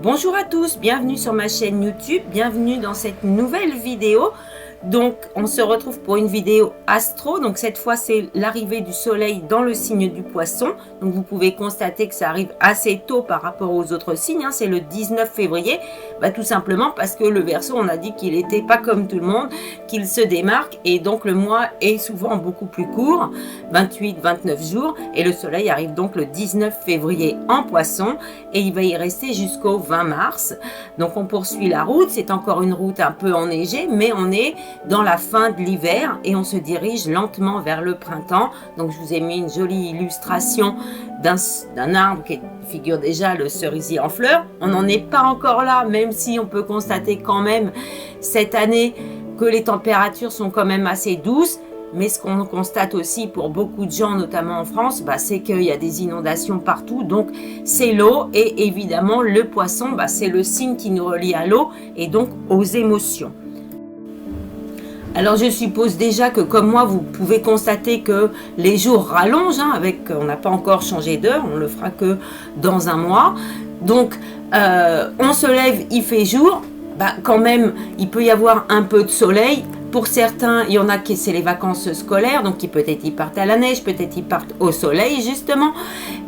Bonjour à tous, bienvenue sur ma chaîne YouTube, bienvenue dans cette nouvelle vidéo. Donc on se retrouve pour une vidéo astro, donc cette fois c'est l'arrivée du soleil dans le signe du poisson. Donc vous pouvez constater que ça arrive assez tôt par rapport aux autres signes, hein. C'est le 19 février, tout simplement parce que le Verseau, on a dit qu'il n'était pas comme tout le monde, qu'il se démarque et donc le mois est souvent beaucoup plus court, 28-29 jours, et le soleil arrive donc le 19 février en poisson et il va y rester jusqu'au 20 mars. Donc on poursuit la route, c'est encore une route un peu enneigée, mais on est dans la fin de l'hiver et on se dirige lentement vers le printemps. Donc je vous ai mis une jolie illustration d'un arbre qui figure déjà le cerisier en fleurs. On n'en est pas encore là, même si on peut constater quand même cette année que les températures sont quand même assez douces. Mais ce qu'on constate aussi pour beaucoup de gens, notamment en France, c'est qu'il y a des inondations partout. Donc c'est l'eau et évidemment le poisson, c'est le signe qui nous relie à l'eau et donc aux émotions. Alors je suppose déjà que comme moi vous pouvez constater que les jours rallongent, on n'a pas encore changé d'heure, on le fera que dans un mois. Donc on se lève, il fait jour, quand même il peut y avoir un peu de soleil. Pour certains, il y en a qui c'est les vacances scolaires, donc peut-être ils partent à la neige, peut-être ils partent au soleil justement.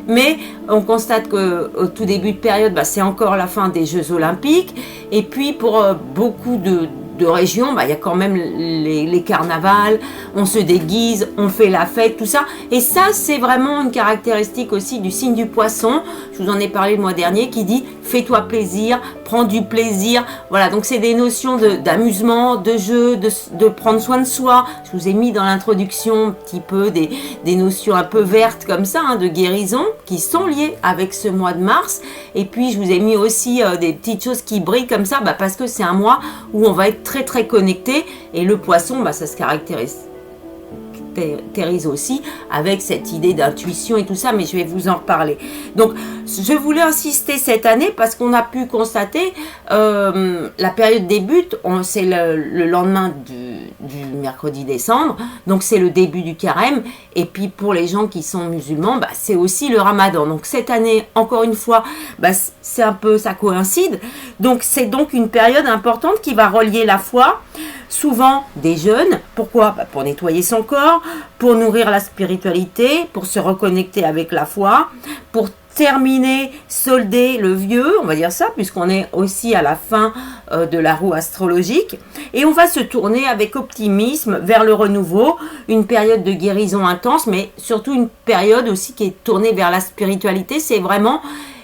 Mais on constate qu'au tout début de période, c'est encore la fin des Jeux Olympiques. Et puis pour beaucoup de régions, il y a quand même les carnavals, on se déguise, on fait la fête, tout ça. Et ça, c'est vraiment une caractéristique aussi du signe du poisson. Je vous en ai parlé le mois dernier, qui dit « fais-toi plaisir, prends du plaisir ». Voilà, donc c'est des notions d'amusement, de jeu, de prendre soin de soi. Je vous ai mis dans l'introduction un petit peu des notions un peu vertes comme ça, de guérison, qui sont liées avec ce mois de mars. Et puis, je vous ai mis aussi des petites choses qui brillent comme ça, parce que c'est un mois où on va être très très connecté. Et le poisson, ça se caractérise aussi avec cette idée d'intuition et tout ça, mais je vais vous en reparler. Donc je voulais insister cette année parce qu'on a pu constater la période débute, c'est le lendemain du mercredi décembre, donc c'est le début du carême, et puis pour les gens qui sont musulmans, c'est aussi le ramadan. Donc cette année, encore une fois, c'est un peu, ça coïncide, donc c'est donc une période importante qui va relier la foi, souvent des jeûnes. Pourquoi? Pour nettoyer son corps, pour nourrir la spiritualité, pour se reconnecter avec la foi, pour terminer, solder le vieux, on va dire ça, puisqu'on est aussi à la fin de la roue astrologique. Et on va se tourner avec optimisme vers le renouveau, une période de guérison intense, mais surtout une période aussi qui est tournée vers la spiritualité. C'est vraiment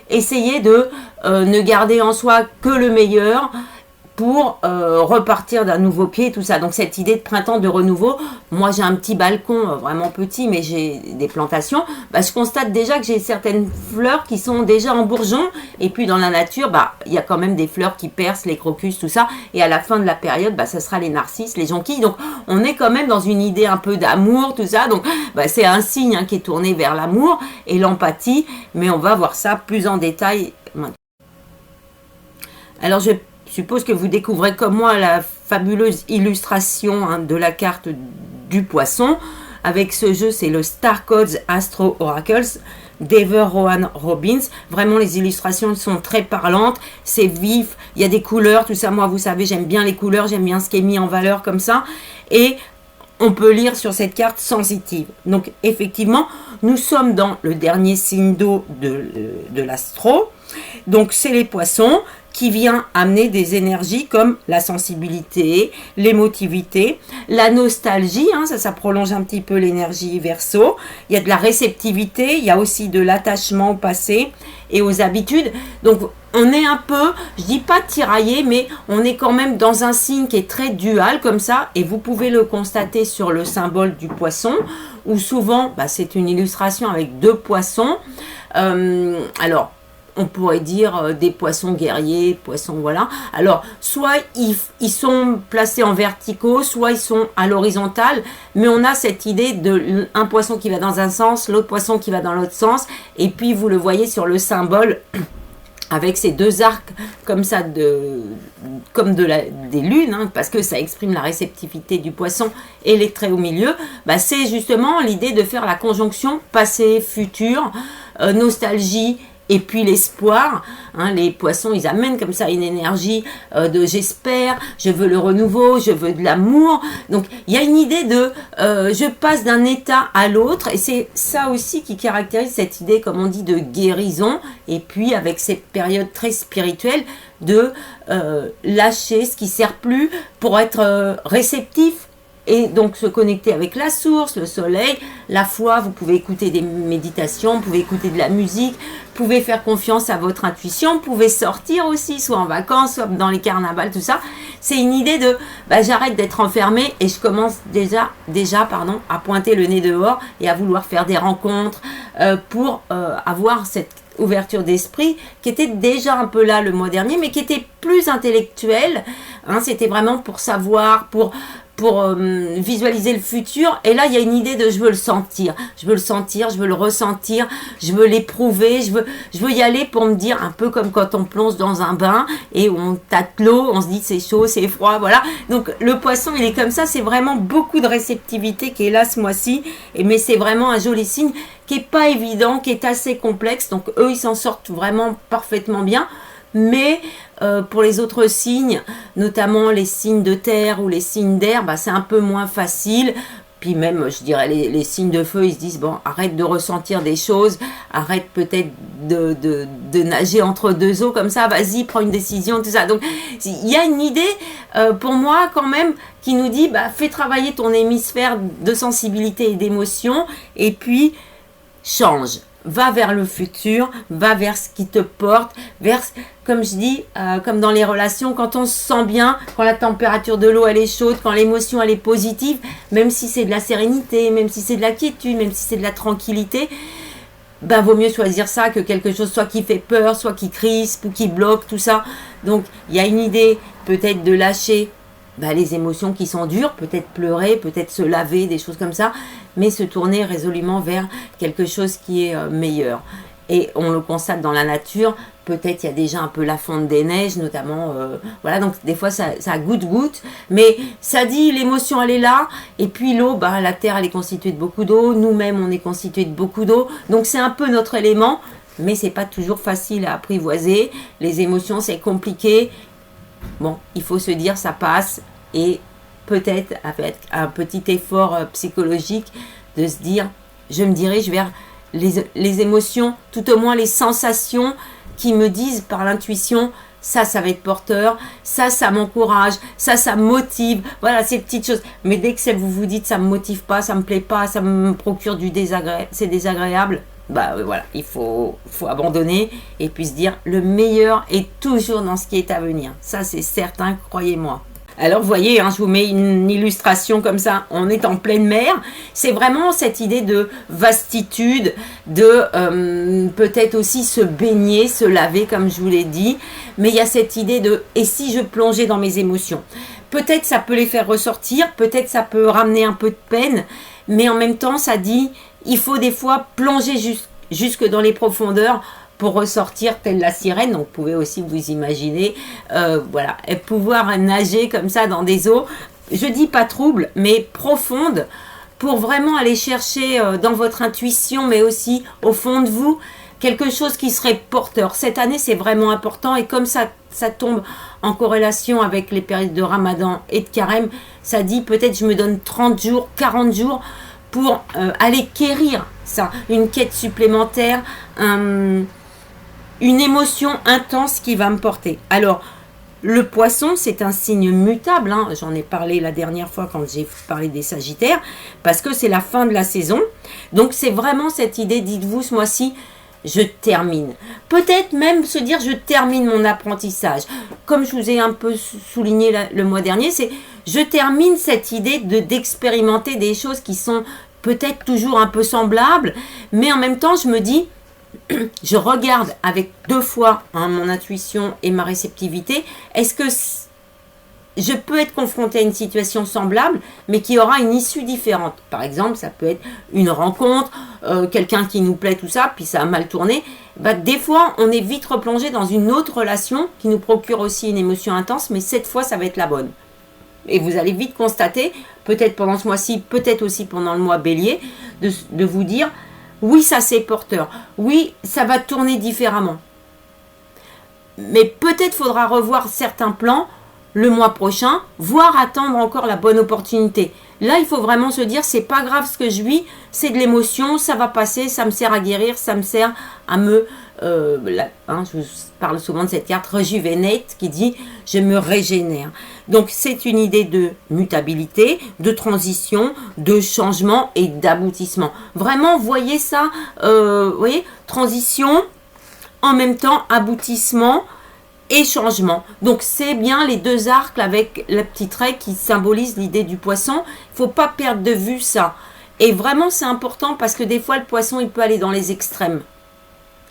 essayer de ne garder en soi que le meilleur, pour repartir d'un nouveau pied, tout ça. Donc cette idée de printemps, de renouveau, moi j'ai un petit balcon, vraiment petit, mais j'ai des plantations, je constate déjà que j'ai certaines fleurs qui sont déjà en bourgeon, et puis dans la nature, il y a quand même des fleurs qui percent, les crocus, tout ça, et à la fin de la période, ça sera les narcisses, les jonquilles, donc on est quand même dans une idée un peu d'amour, tout ça, donc c'est un signe qui est tourné vers l'amour et l'empathie, mais on va voir ça plus en détail maintenant. Alors je suppose que vous découvrez comme moi la fabuleuse illustration de la carte du poisson. Avec ce jeu, c'est le Star Codes Astro Oracles d'Ever Rowan Robbins. Vraiment, les illustrations sont très parlantes, c'est vif, il y a des couleurs, tout ça. Moi, vous savez, j'aime bien les couleurs, j'aime bien ce qui est mis en valeur comme ça. Et on peut lire sur cette carte sensitive. Donc, effectivement, nous sommes dans le dernier signe d'eau de l'astro. Donc, c'est les poissons, qui vient amener des énergies comme la sensibilité, l'émotivité, la nostalgie, ça prolonge un petit peu l'énergie Verseau. Il y a de la réceptivité, il y a aussi de l'attachement au passé et aux habitudes. Donc on est un peu, je dis pas tiraillé, mais on est quand même dans un signe qui est très dual comme ça, et vous pouvez le constater sur le symbole du poisson, où souvent c'est une illustration avec deux poissons. Alors on pourrait dire des poissons guerriers, poissons, voilà. Alors, soit ils sont placés en verticaux, soit ils sont à l'horizontale, mais on a cette idée de un poisson qui va dans un sens, l'autre poisson qui va dans l'autre sens, et puis vous le voyez sur le symbole, avec ces deux arcs comme ça, comme des lunes, parce que ça exprime la réceptivité du poisson et les traits au milieu, c'est justement l'idée de faire la conjonction passé-futur, nostalgie et puis l'espoir. Les poissons, ils amènent comme ça une énergie de j'espère, je veux le renouveau, je veux de l'amour. Donc il y a une idée de je passe d'un état à l'autre, et c'est ça aussi qui caractérise cette idée, comme on dit, de guérison, et puis avec cette période très spirituelle de lâcher ce qui ne sert plus pour être réceptif. Et donc se connecter avec la source, le soleil, la foi. Vous pouvez écouter des méditations, vous pouvez écouter de la musique, vous pouvez faire confiance à votre intuition, vous pouvez sortir aussi, soit en vacances, soit dans les carnavals, tout ça. C'est une idée de j'arrête d'être enfermée et je commence déjà à pointer le nez dehors et à vouloir faire des rencontres pour avoir cette ouverture d'esprit qui était déjà un peu là le mois dernier, mais qui était plus intellectuelle. C'était vraiment pour savoir, pour visualiser le futur. Et là il y a une idée de je veux le sentir, je veux le ressentir, je veux l'éprouver, je veux y aller pour me dire, un peu comme quand on plonge dans un bain et on tâte l'eau, on se dit c'est chaud, c'est froid, voilà. Donc le poisson il est comme ça, c'est vraiment beaucoup de réceptivité qui est là ce mois-ci, mais c'est vraiment un joli signe qui est pas évident, qui est assez complexe. Donc eux ils s'en sortent vraiment parfaitement bien. Mais pour les autres signes, notamment les signes de terre ou les signes d'air, c'est un peu moins facile. Puis même, je dirais, les signes de feu, ils se disent, bon, arrête de ressentir des choses, arrête peut-être de nager entre deux eaux comme ça, vas-y, prends une décision, tout ça. Donc, il y a une idée, pour moi, quand même, qui nous dit, fais travailler ton hémisphère de sensibilité et d'émotion, et puis, change. Va vers le futur, va vers ce qui te porte, vers, comme je dis, comme dans les relations, quand on se sent bien, quand la température de l'eau elle est chaude, quand l'émotion elle est positive, même si c'est de la sérénité, même si c'est de la quiétude, même si c'est de la tranquillité, vaut mieux choisir ça que quelque chose soit qui fait peur, soit qui crispe ou qui bloque, tout ça. Donc il y a une idée peut-être de lâcher les émotions qui sont dures, peut-être pleurer, peut-être se laver, des choses comme ça, mais se tourner résolument vers quelque chose qui est meilleur. Et on le constate dans la nature, peut-être il y a déjà un peu la fonte des neiges, notamment, voilà, donc des fois ça goutte, mais ça dit l'émotion elle est là, et puis l'eau, la terre elle est constituée de beaucoup d'eau, nous-mêmes on est constitués de beaucoup d'eau, donc c'est un peu notre élément, mais c'est pas toujours facile à apprivoiser, les émotions c'est compliqué. Bon, il faut se dire ça passe, et peut-être avec un petit effort psychologique de se dire je me dirige vers les émotions, tout au moins les sensations qui me disent par l'intuition ça va être porteur, ça m'encourage, ça me motive, voilà ces petites choses. Mais dès que vous vous dites ça me motive pas, ça me plaît pas, ça me procure du désagréable, c'est désagréable, voilà, il faut abandonner et puis se dire le meilleur est toujours dans ce qui est à venir. Ça c'est certain, croyez-moi. Alors vous voyez, je vous mets une illustration comme ça, on est en pleine mer, c'est vraiment cette idée de vastitude, de peut-être aussi se baigner, se laver comme je vous l'ai dit, mais il y a cette idée de et si je plongeais dans mes émotions, peut-être ça peut les faire ressortir, peut-être ça peut ramener un peu de peine, mais en même temps ça dit il faut des fois plonger jusque dans les profondeurs pour ressortir telle la sirène. Donc vous pouvez aussi vous imaginer voilà, et pouvoir nager comme ça dans des eaux, je dis pas troubles mais profondes, pour vraiment aller chercher dans votre intuition mais aussi au fond de vous quelque chose qui serait porteur. Cette année c'est vraiment important, et comme ça tombe en corrélation avec les périodes de Ramadan et de Carême, ça dit peut-être je me donne 30 jours, 40 jours pour aller quérir ça, une quête supplémentaire, une émotion intense qui va me porter. Alors, le poisson, c'est un signe mutable, j'en ai parlé la dernière fois quand j'ai parlé des Sagittaires, parce que c'est la fin de la saison. Donc, c'est vraiment cette idée, dites-vous, ce mois-ci, je termine. Peut-être même se dire, je termine mon apprentissage. Comme je vous ai un peu souligné le mois dernier, c'est je termine cette idée d'expérimenter des choses qui sont peut-être toujours un peu semblables, mais en même temps, je me dis, je regarde avec deux fois mon intuition et ma réceptivité, est-ce que je peux être confrontée à une situation semblable, mais qui aura une issue différente. Par exemple, ça peut être une rencontre, quelqu'un qui nous plaît, tout ça, puis ça a mal tourné. Des fois, on est vite replongé dans une autre relation qui nous procure aussi une émotion intense, mais cette fois, ça va être la bonne. Et vous allez vite constater, peut-être pendant ce mois-ci, peut-être aussi pendant le mois bélier, de vous dire, Oui, ça c'est porteur. Oui, ça va tourner différemment. Mais peut-être faudra revoir certains plans le mois prochain, voire attendre encore la bonne opportunité. Là, il faut vraiment se dire, c'est pas grave ce que je vis, c'est de l'émotion, ça va passer, ça me sert à guérir, ça me sert à me... je vous parle souvent de cette carte Rejuvenate qui dit, je me régénère. Donc, c'est une idée de mutabilité, de transition, de changement et d'aboutissement. Vraiment, voyez ça, voyez, transition, en même temps, aboutissement et changement. Donc, c'est bien les deux arcs avec la petite trait qui symbolise l'idée du poisson. Il ne faut pas perdre de vue ça. Et vraiment, c'est important parce que des fois, le poisson, il peut aller dans les extrêmes.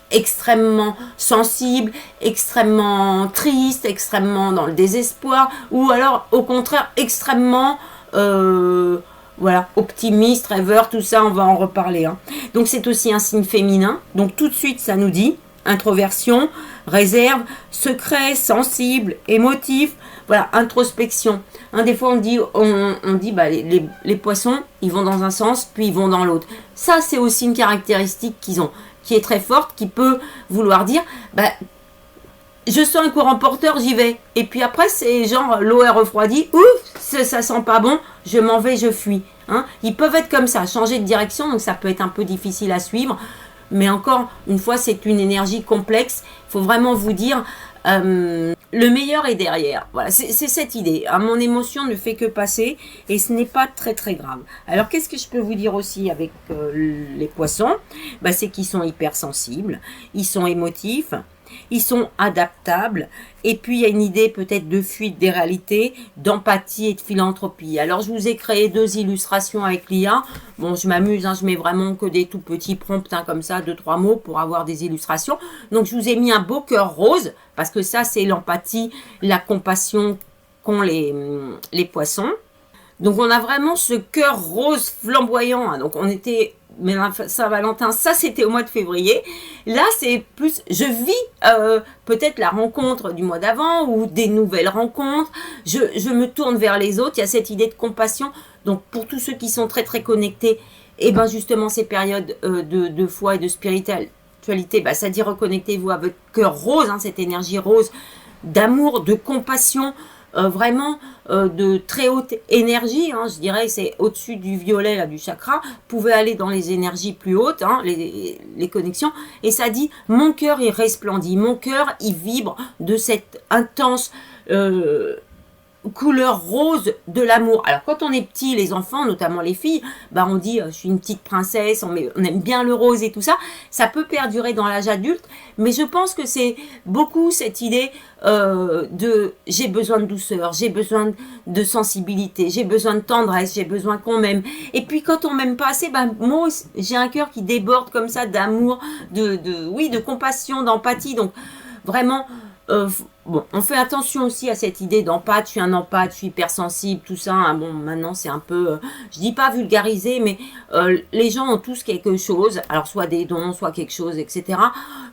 Extrêmement sensible, extrêmement triste, extrêmement dans le désespoir, ou alors, au contraire, extrêmement... voilà, optimiste, rêveur, tout ça, on va en reparler. Hein. Donc, c'est aussi un signe féminin. Donc, tout de suite, ça nous dit introversion, réserve, secret, sensible, émotif, voilà, introspection. Hein, des fois, on dit bah, les poissons, ils vont dans un sens, puis ils vont dans l'autre. Ça, c'est aussi une caractéristique qu'ils ont, qui est très forte, qui peut vouloir dire, bah, je sens un courant porteur, j'y vais. Et puis après, c'est genre, l'eau est refroidie, ouf, ça sent pas bon, je m'en vais, je fuis. Hein. Ils peuvent être comme ça, changer de direction, donc ça peut être un peu difficile à suivre. Mais encore une fois, c'est une énergie complexe. Il faut vraiment vous dire, le meilleur est derrière. Voilà, c'est cette idée. Hein, mon émotion ne fait que passer et ce n'est pas très très grave. Alors, qu'est-ce que je peux vous dire aussi avec les poissons? Bah, c'est qu'ils sont hypersensibles, ils sont émotifs, ils sont adaptables. Et puis, il y a une idée peut-être de fuite des réalités, d'empathie et de philanthropie. Alors, je vous ai créé 2 illustrations avec l'IA. Bon, je m'amuse, hein, je mets vraiment que des tout petits prompts, hein, comme ça, 2-3 mots pour avoir des illustrations. Donc, je vous ai mis un beau cœur rose, parce que ça, c'est l'empathie, la compassion qu'ont les poissons. Donc, on a vraiment ce cœur rose flamboyant. Hein. Donc, on était... Mais Saint-Valentin, ça c'était au mois de février. Là, c'est plus, je vis peut-être la rencontre du mois d'avant ou des nouvelles rencontres. Je me tourne vers les autres. Il y a cette idée de compassion. Donc, pour tous ceux qui sont très très connectés, et ben justement ces périodes de foi et de spiritualité, bah, ça dit reconnectez-vous à votre cœur rose, hein, cette énergie rose d'amour, de compassion. Vraiment de très haute énergie, hein, je dirais, c'est au-dessus du violet, là, du chakra, vous pouvez aller dans les énergies plus hautes, hein, les connexions, et ça dit, mon cœur il resplendit, mon cœur il vibre de cette intense couleur rose de l'amour. Alors quand on est petit, les enfants, notamment les filles, bah on dit je suis une petite princesse, on aime bien le rose et tout ça. Ça peut perdurer dans l'âge adulte, mais je pense que c'est beaucoup cette idée de j'ai besoin de douceur, j'ai besoin de sensibilité, j'ai besoin de tendresse, j'ai besoin qu'on m'aime. Et puis quand on m'aime pas assez, bah moi j'ai un cœur qui déborde comme ça d'amour, de compassion, d'empathie. Donc vraiment bon, on fait attention aussi à cette idée d'empathe, je suis un empathe, je suis hypersensible, tout ça, hein, bon, maintenant c'est un peu, je dis pas vulgarisé, mais les gens ont tous quelque chose, alors soit des dons, soit quelque chose, etc.,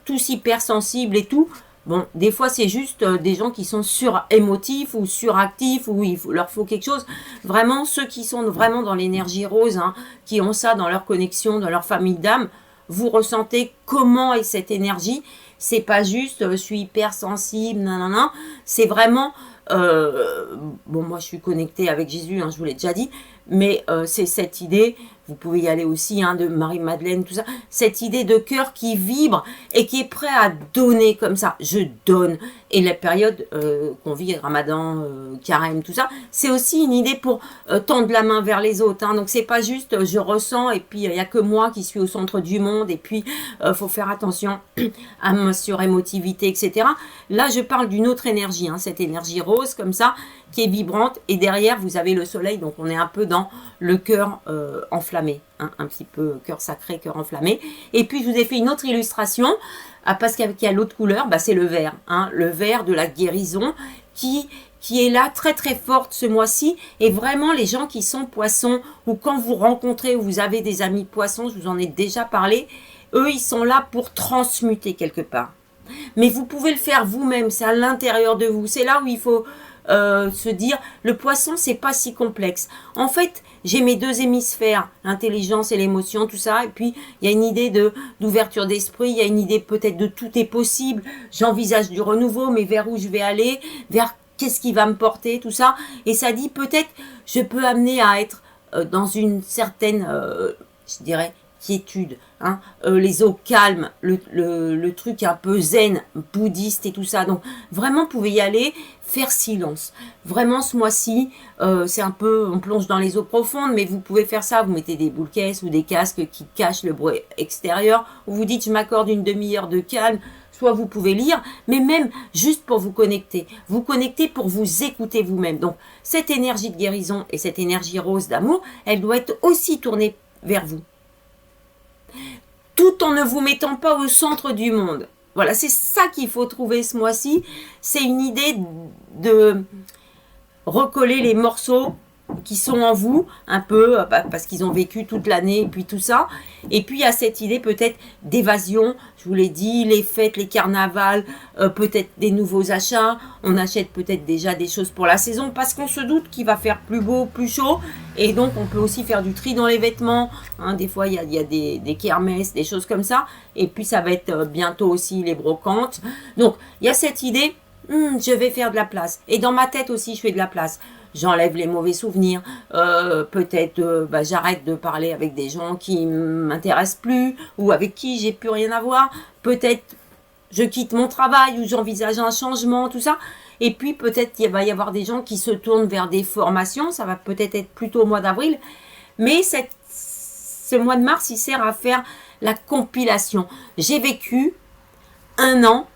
tous hypersensibles et tout. Bon, des fois c'est juste des gens qui sont sur-émotifs ou suractifs, ou leur faut quelque chose. Vraiment, ceux qui sont vraiment dans l'énergie rose, hein, qui ont ça dans leur connexion, dans leur famille d'âme, vous ressentez comment est cette énergie. C'est pas juste je suis hyper sensible, nanana. C'est vraiment bon, moi je suis connectée avec Jésus, hein, je vous l'ai déjà dit, mais c'est cette idée, vous pouvez y aller aussi, hein, de Marie-Madeleine, tout ça, cette idée de cœur qui vibre et qui est prêt à donner comme ça, je donne. Et la période qu'on vit, Ramadan, Carême, tout ça, c'est aussi une idée pour tendre la main vers les autres, hein. Donc c'est pas juste je ressens et puis il y a que moi qui suis au centre du monde et puis faut faire attention à ma surémotivité, etc. Là je parle d'une autre énergie, hein, cette énergie rose comme ça, qui est vibrante, et derrière vous avez le soleil, donc on est un peu dans le cœur enflammé, hein, un petit peu cœur sacré, cœur enflammé. Et puis je vous ai fait une autre illustration, parce qu'il y a l'autre couleur, bah, c'est le vert, hein, le vert de la guérison qui est là très très forte ce mois-ci. Et vraiment les gens qui sont poissons, ou quand vous rencontrez ou vous avez des amis poissons, je vous en ai déjà parlé, eux ils sont là pour transmuter quelque part. Mais vous pouvez le faire vous-même, c'est à l'intérieur de vous. C'est là où il faut se dire, le poisson, c'est pas si complexe. En fait, j'ai mes deux hémisphères, l'intelligence et l'émotion, tout ça, et puis il y a une idée d'ouverture d'esprit, il y a une idée peut-être de tout est possible, j'envisage du renouveau, mais vers où je vais aller, vers qu'est-ce qui va me porter, tout ça, et ça dit peut-être je peux amener à être dans une certaine, je dirais, quiétude, hein, les eaux calmes, le truc un peu zen, bouddhiste et tout ça. Donc vraiment, vous pouvez y aller, faire silence. Vraiment, ce mois-ci, c'est un peu, on plonge dans les eaux profondes, mais vous pouvez faire ça. Vous mettez des boules caisses ou des casques qui cachent le bruit extérieur. Ou vous dites, je m'accorde une demi-heure de calme. Soit vous pouvez lire, mais même juste pour vous connecter. Vous connecter pour vous écouter vous-même. Donc cette énergie de guérison et cette énergie rose d'amour, elle doit être aussi tournée vers vous, tout en ne vous mettant pas au centre du monde. Voilà, c'est ça qu'il faut trouver ce mois-ci. C'est une idée de recoller les morceaux qui sont en vous, un peu, parce qu'ils ont vécu toute l'année, et puis tout ça. Et puis, il y a cette idée peut-être d'évasion, je vous l'ai dit, les fêtes, les carnavals, peut-être des nouveaux achats. On achète peut-être déjà des choses pour la saison, parce qu'on se doute qu'il va faire plus beau, plus chaud. Et donc, on peut aussi faire du tri dans les vêtements. Hein, des fois, il y a des kermesses, des choses comme ça. Et puis, ça va être bientôt aussi les brocantes. Donc, il y a cette idée, je vais faire de la place. Et dans ma tête aussi, je fais de la place. J'enlève les mauvais souvenirs, peut-être j'arrête de parler avec des gens qui m'intéressent plus ou avec qui j'ai plus rien à voir, peut-être je quitte mon travail ou j'envisage un changement, tout ça, et puis peut-être il va y avoir des gens qui se tournent vers des formations, ça va peut-être être plutôt au mois d'avril, mais ce mois de mars il sert à faire la compilation. J'ai vécu 1 an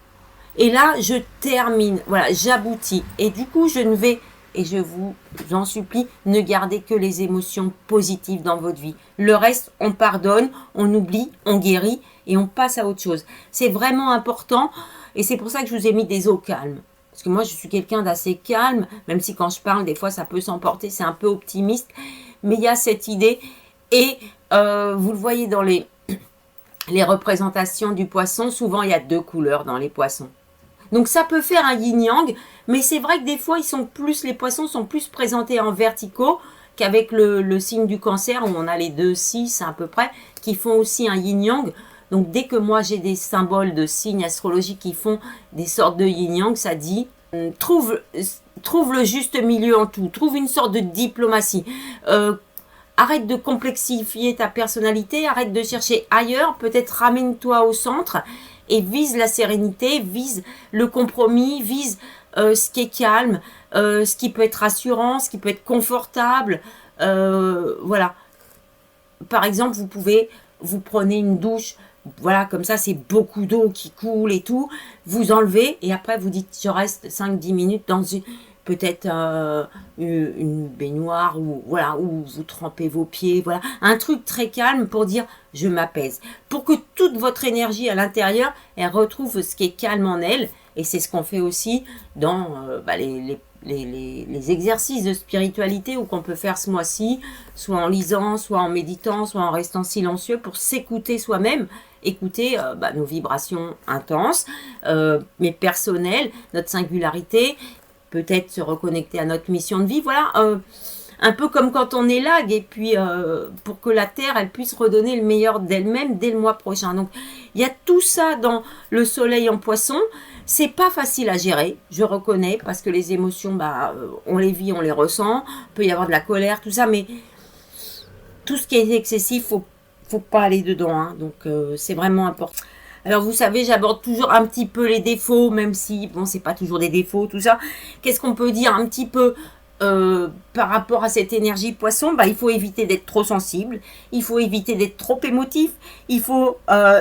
et là je termine, voilà, j'aboutis et du coup je ne vais... Et je vous en supplie, ne gardez que les émotions positives dans votre vie. Le reste, on pardonne, on oublie, on guérit et on passe à autre chose. C'est vraiment important et c'est pour ça que je vous ai mis des eaux calmes. Parce que moi, je suis quelqu'un d'assez calme, même si quand je parle, des fois, ça peut s'emporter, c'est un peu optimiste. Mais il y a cette idée et vous le voyez dans les représentations du poisson, souvent, il y a 2 couleurs dans les poissons. Donc ça peut faire un yin-yang, mais c'est vrai que des fois, les poissons sont plus présentés en verticaux qu'avec le signe du cancer, où on a les 2-6 à peu près, qui font aussi un yin-yang. Donc dès que moi j'ai des symboles de signes astrologiques qui font des sortes de yin-yang, ça dit trouve le juste milieu en tout, trouve une sorte de diplomatie. Arrête de complexifier ta personnalité, arrête de chercher ailleurs, peut-être ramène-toi au centre et vise la sérénité, vise le compromis, vise ce qui est calme, ce qui peut être rassurant, ce qui peut être confortable. Voilà. Par exemple, vous prenez une douche, voilà, comme ça, c'est beaucoup d'eau qui coule et tout. Vous enlevez et après, vous dites, je reste 5-10 minutes dans peut-être une baignoire ou voilà, où vous trempez vos pieds, voilà, un truc très calme pour dire je m'apaise, pour que toute votre énergie à l'intérieur, elle retrouve ce qui est calme en elle, et c'est ce qu'on fait aussi dans les exercices de spiritualité ou qu'on peut faire ce mois-ci, soit en lisant, soit en méditant, soit en restant silencieux pour s'écouter soi-même, écouter nos vibrations intenses, mais personnelles, notre singularité, peut-être se reconnecter à notre mission de vie, voilà, un peu comme quand on élague, et puis pour que la Terre, elle puisse redonner le meilleur d'elle-même dès le mois prochain. Donc, il y a tout ça dans le soleil en poisson. C'est pas facile à gérer, je reconnais, parce que les émotions, on les vit, on les ressent, il peut y avoir de la colère, tout ça, mais tout ce qui est excessif, faut pas aller dedans, hein, donc c'est vraiment important. Alors vous savez, j'aborde toujours un petit peu les défauts, même si, bon, c'est pas toujours des défauts, tout ça. Qu'est-ce qu'on peut dire un petit peu par rapport à cette énergie poisson? Il faut éviter d'être trop sensible, il faut éviter d'être trop émotif, il faut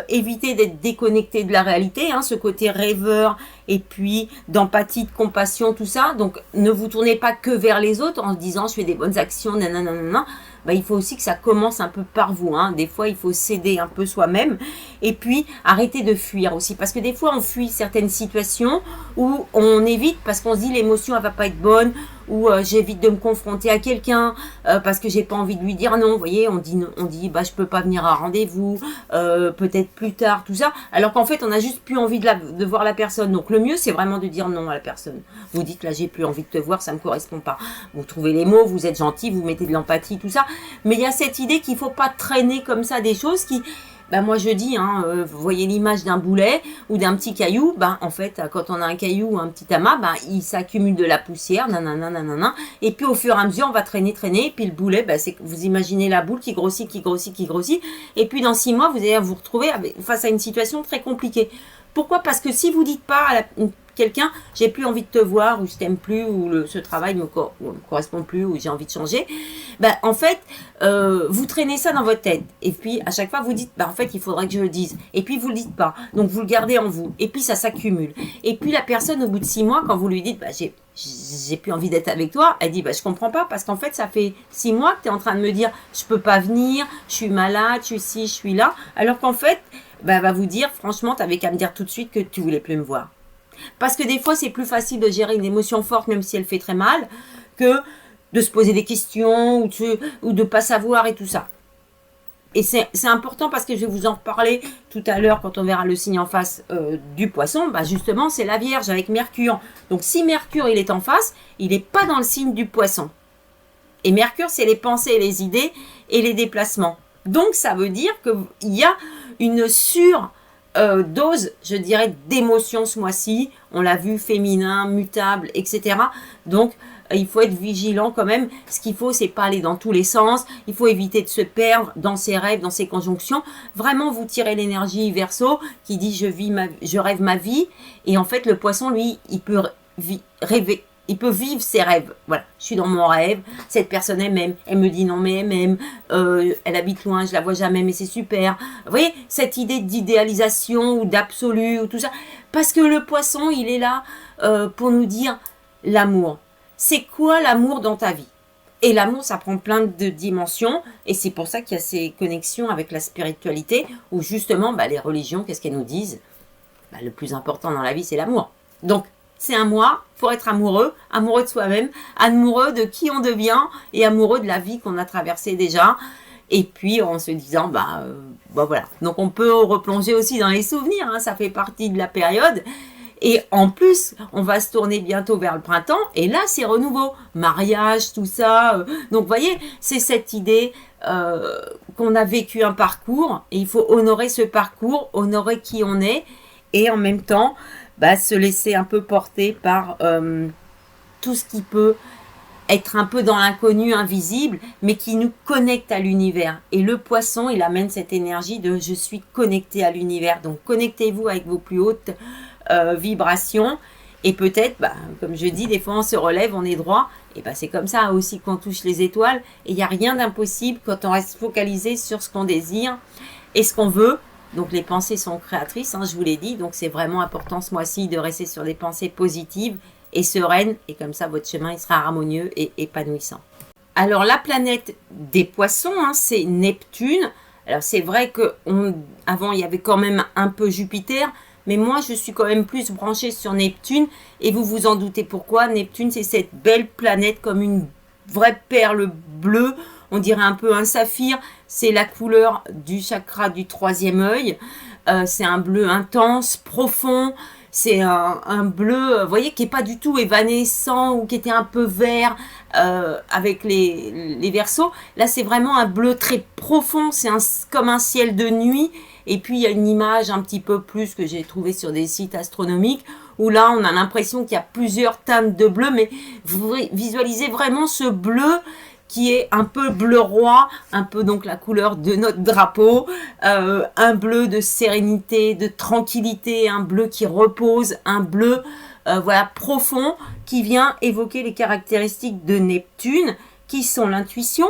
éviter d'être déconnecté de la réalité, hein, ce côté rêveur, et puis d'empathie, de compassion, tout ça. Donc ne vous tournez pas que vers les autres en se disant je fais des bonnes actions, nanana. Il faut aussi que ça commence un peu par vous, hein. Des fois, il faut s'aider un peu soi-même. Et puis, arrêter de fuir aussi. Parce que des fois, on fuit certaines situations où on évite parce qu'on se dit l'émotion, elle va pas être bonne. ou j'évite de me confronter à quelqu'un parce que j'ai pas envie de lui dire non. Vous voyez, on dit bah je peux pas venir à un rendez-vous, peut-être plus tard, tout ça. Alors qu'en fait, on a juste plus envie de voir la personne. Donc le mieux, c'est vraiment de dire non à la personne. Vous dites là, j'ai plus envie de te voir, ça me correspond pas. Vous trouvez les mots, vous êtes gentil, vous mettez de l'empathie, tout ça. Mais il y a cette idée qu'il faut pas traîner comme ça des choses qui ben moi je dis, vous voyez l'image d'un boulet ou d'un petit caillou, ben en fait quand on a un caillou ou un petit amas, ben il s'accumule de la poussière, nanana, et puis au fur et à mesure on va traîner, et puis le boulet, ben c'est vous imaginez la boule qui grossit, et puis dans 6 mois vous allez vous retrouver face à une situation très compliquée. Pourquoi? Parce que si vous dites pas à quelqu'un, j'ai plus envie de te voir, ou je t'aime plus, ou ce travail me correspond plus, ou j'ai envie de changer, ben, en fait, vous traînez ça dans votre tête. Et puis, à chaque fois, vous dites, ben, en fait, il faudrait que je le dise. Et puis, vous le dites pas. Donc, vous le gardez en vous. Et puis, ça s'accumule. Et puis, la personne, au bout de 6 mois, quand vous lui dites, ben, j'ai plus envie d'être avec toi, elle dit, ben, je comprends pas, parce qu'en fait, ça fait 6 mois que tu es en train de me dire, je peux pas venir, je suis malade, je suis ci, je suis là. Alors qu'en fait, ben, elle va vous dire, franchement, tu avais qu'à me dire tout de suite que tu voulais plus me voir. Parce que des fois, c'est plus facile de gérer une émotion forte, même si elle fait très mal, que de se poser des questions ou de ne pas savoir et tout ça. Et c'est important parce que je vais vous en reparler tout à l'heure quand on verra le signe en face du poisson. Bah justement, c'est la Vierge avec Mercure. Donc, si Mercure il est en face, il n'est pas dans le signe du poisson. Et Mercure, c'est les pensées et les idées et les déplacements. Donc, ça veut dire qu'il y a une dose, je dirais, d'émotions ce mois-ci. On l'a vu, féminin, mutable, etc. Donc, il faut être vigilant quand même. Ce qu'il faut, c'est pas aller dans tous les sens. Il faut éviter de se perdre dans ses rêves, dans ses conjonctions. Vraiment, vous tirez l'énergie Verseau qui dit je rêve ma vie. Et en fait, le poisson, lui, il peut rêver. Il peut vivre ses rêves. Voilà, je suis dans mon rêve. Cette personne, elle m'aime. Elle me dit non, mais elle m'aime. Elle habite loin, je la vois jamais, mais c'est super. Vous voyez, cette idée d'idéalisation ou d'absolu ou tout ça. Parce que le poisson, il est là pour nous dire l'amour. C'est quoi l'amour dans ta vie? Et l'amour, ça prend plein de dimensions. Et c'est pour ça qu'il y a ces connexions avec la spiritualité où justement, les religions, qu'est-ce qu'elles nous disent? Le plus important dans la vie, c'est l'amour. Donc, c'est un mois pour être amoureux de soi-même, amoureux de qui on devient et amoureux de la vie qu'on a traversée déjà. Et puis en se disant, voilà. Donc on peut replonger aussi dans les souvenirs, ça fait partie de la période. Et en plus, on va se tourner bientôt vers le printemps. Et là, c'est renouveau. Mariage, tout ça. Donc, vous voyez, c'est cette idée qu'on a vécu un parcours. Et il faut honorer ce parcours, honorer qui on est. Et en même temps, se laisser un peu porter par tout ce qui peut être un peu dans l'inconnu, invisible, mais qui nous connecte à l'univers. Et le poisson, il amène cette énergie de « je suis connecté à l'univers ». Donc, connectez-vous avec vos plus hautes vibrations. Et peut-être, comme je dis, des fois, on se relève, on est droit. Et c'est comme ça aussi qu'on touche les étoiles. Et il n'y a rien d'impossible quand on reste focalisé sur ce qu'on désire et ce qu'on veut. Donc, les pensées sont créatrices, je vous l'ai dit. Donc, c'est vraiment important ce mois-ci de rester sur des pensées positives et sereines. Et comme ça, votre chemin il sera harmonieux et épanouissant. Alors, la planète des poissons, c'est Neptune. Alors, c'est vrai qu'avant, il y avait quand même un peu Jupiter. Mais moi, je suis quand même plus branchée sur Neptune. Et vous vous en doutez pourquoi. Neptune, c'est cette belle planète comme une vraie perle bleue. On dirait un peu un saphir. C'est la couleur du chakra du 3e œil. C'est un bleu intense, profond. C'est un bleu, vous voyez, qui n'est pas du tout évanescent ou qui était un peu vert avec les Verseaux. Là, c'est vraiment un bleu très profond. C'est comme un ciel de nuit. Et puis, il y a une image un petit peu plus que j'ai trouvée sur des sites astronomiques où là, on a l'impression qu'il y a plusieurs teintes de bleu. Mais vous visualisez vraiment ce bleu qui est un peu bleu roi, un peu donc la couleur de notre drapeau, un bleu de sérénité, de tranquillité, un bleu qui repose, un bleu profond qui vient évoquer les caractéristiques de Neptune qui sont l'intuition,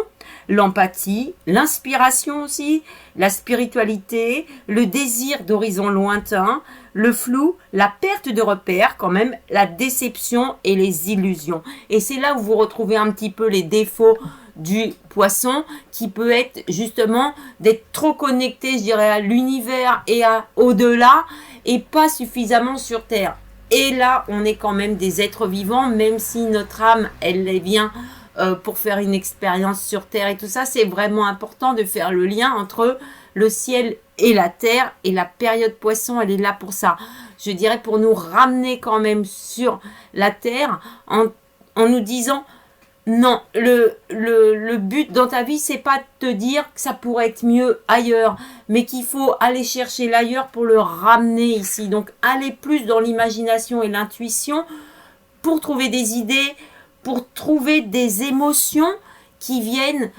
l'empathie, l'inspiration aussi, la spiritualité, le désir d'horizons lointains, le flou, la perte de repères quand même, la déception et les illusions. Et c'est là où vous retrouvez un petit peu les défauts du poisson qui peut être justement d'être trop connecté, je dirais, à l'univers et à au-delà et pas suffisamment sur Terre. Et là, on est quand même des êtres vivants, même si notre âme, elle vient pour faire une expérience sur Terre et tout ça. C'est vraiment important de faire le lien entre le ciel et la Terre. Et la période poisson, elle est là pour ça. Je dirais pour nous ramener quand même sur la Terre en nous disant... Non, le but dans ta vie, c'est pas de te dire que ça pourrait être mieux ailleurs, mais qu'il faut aller chercher l'ailleurs pour le ramener ici. Donc, aller plus dans l'imagination et l'intuition pour trouver des idées, pour trouver des émotions qui viennent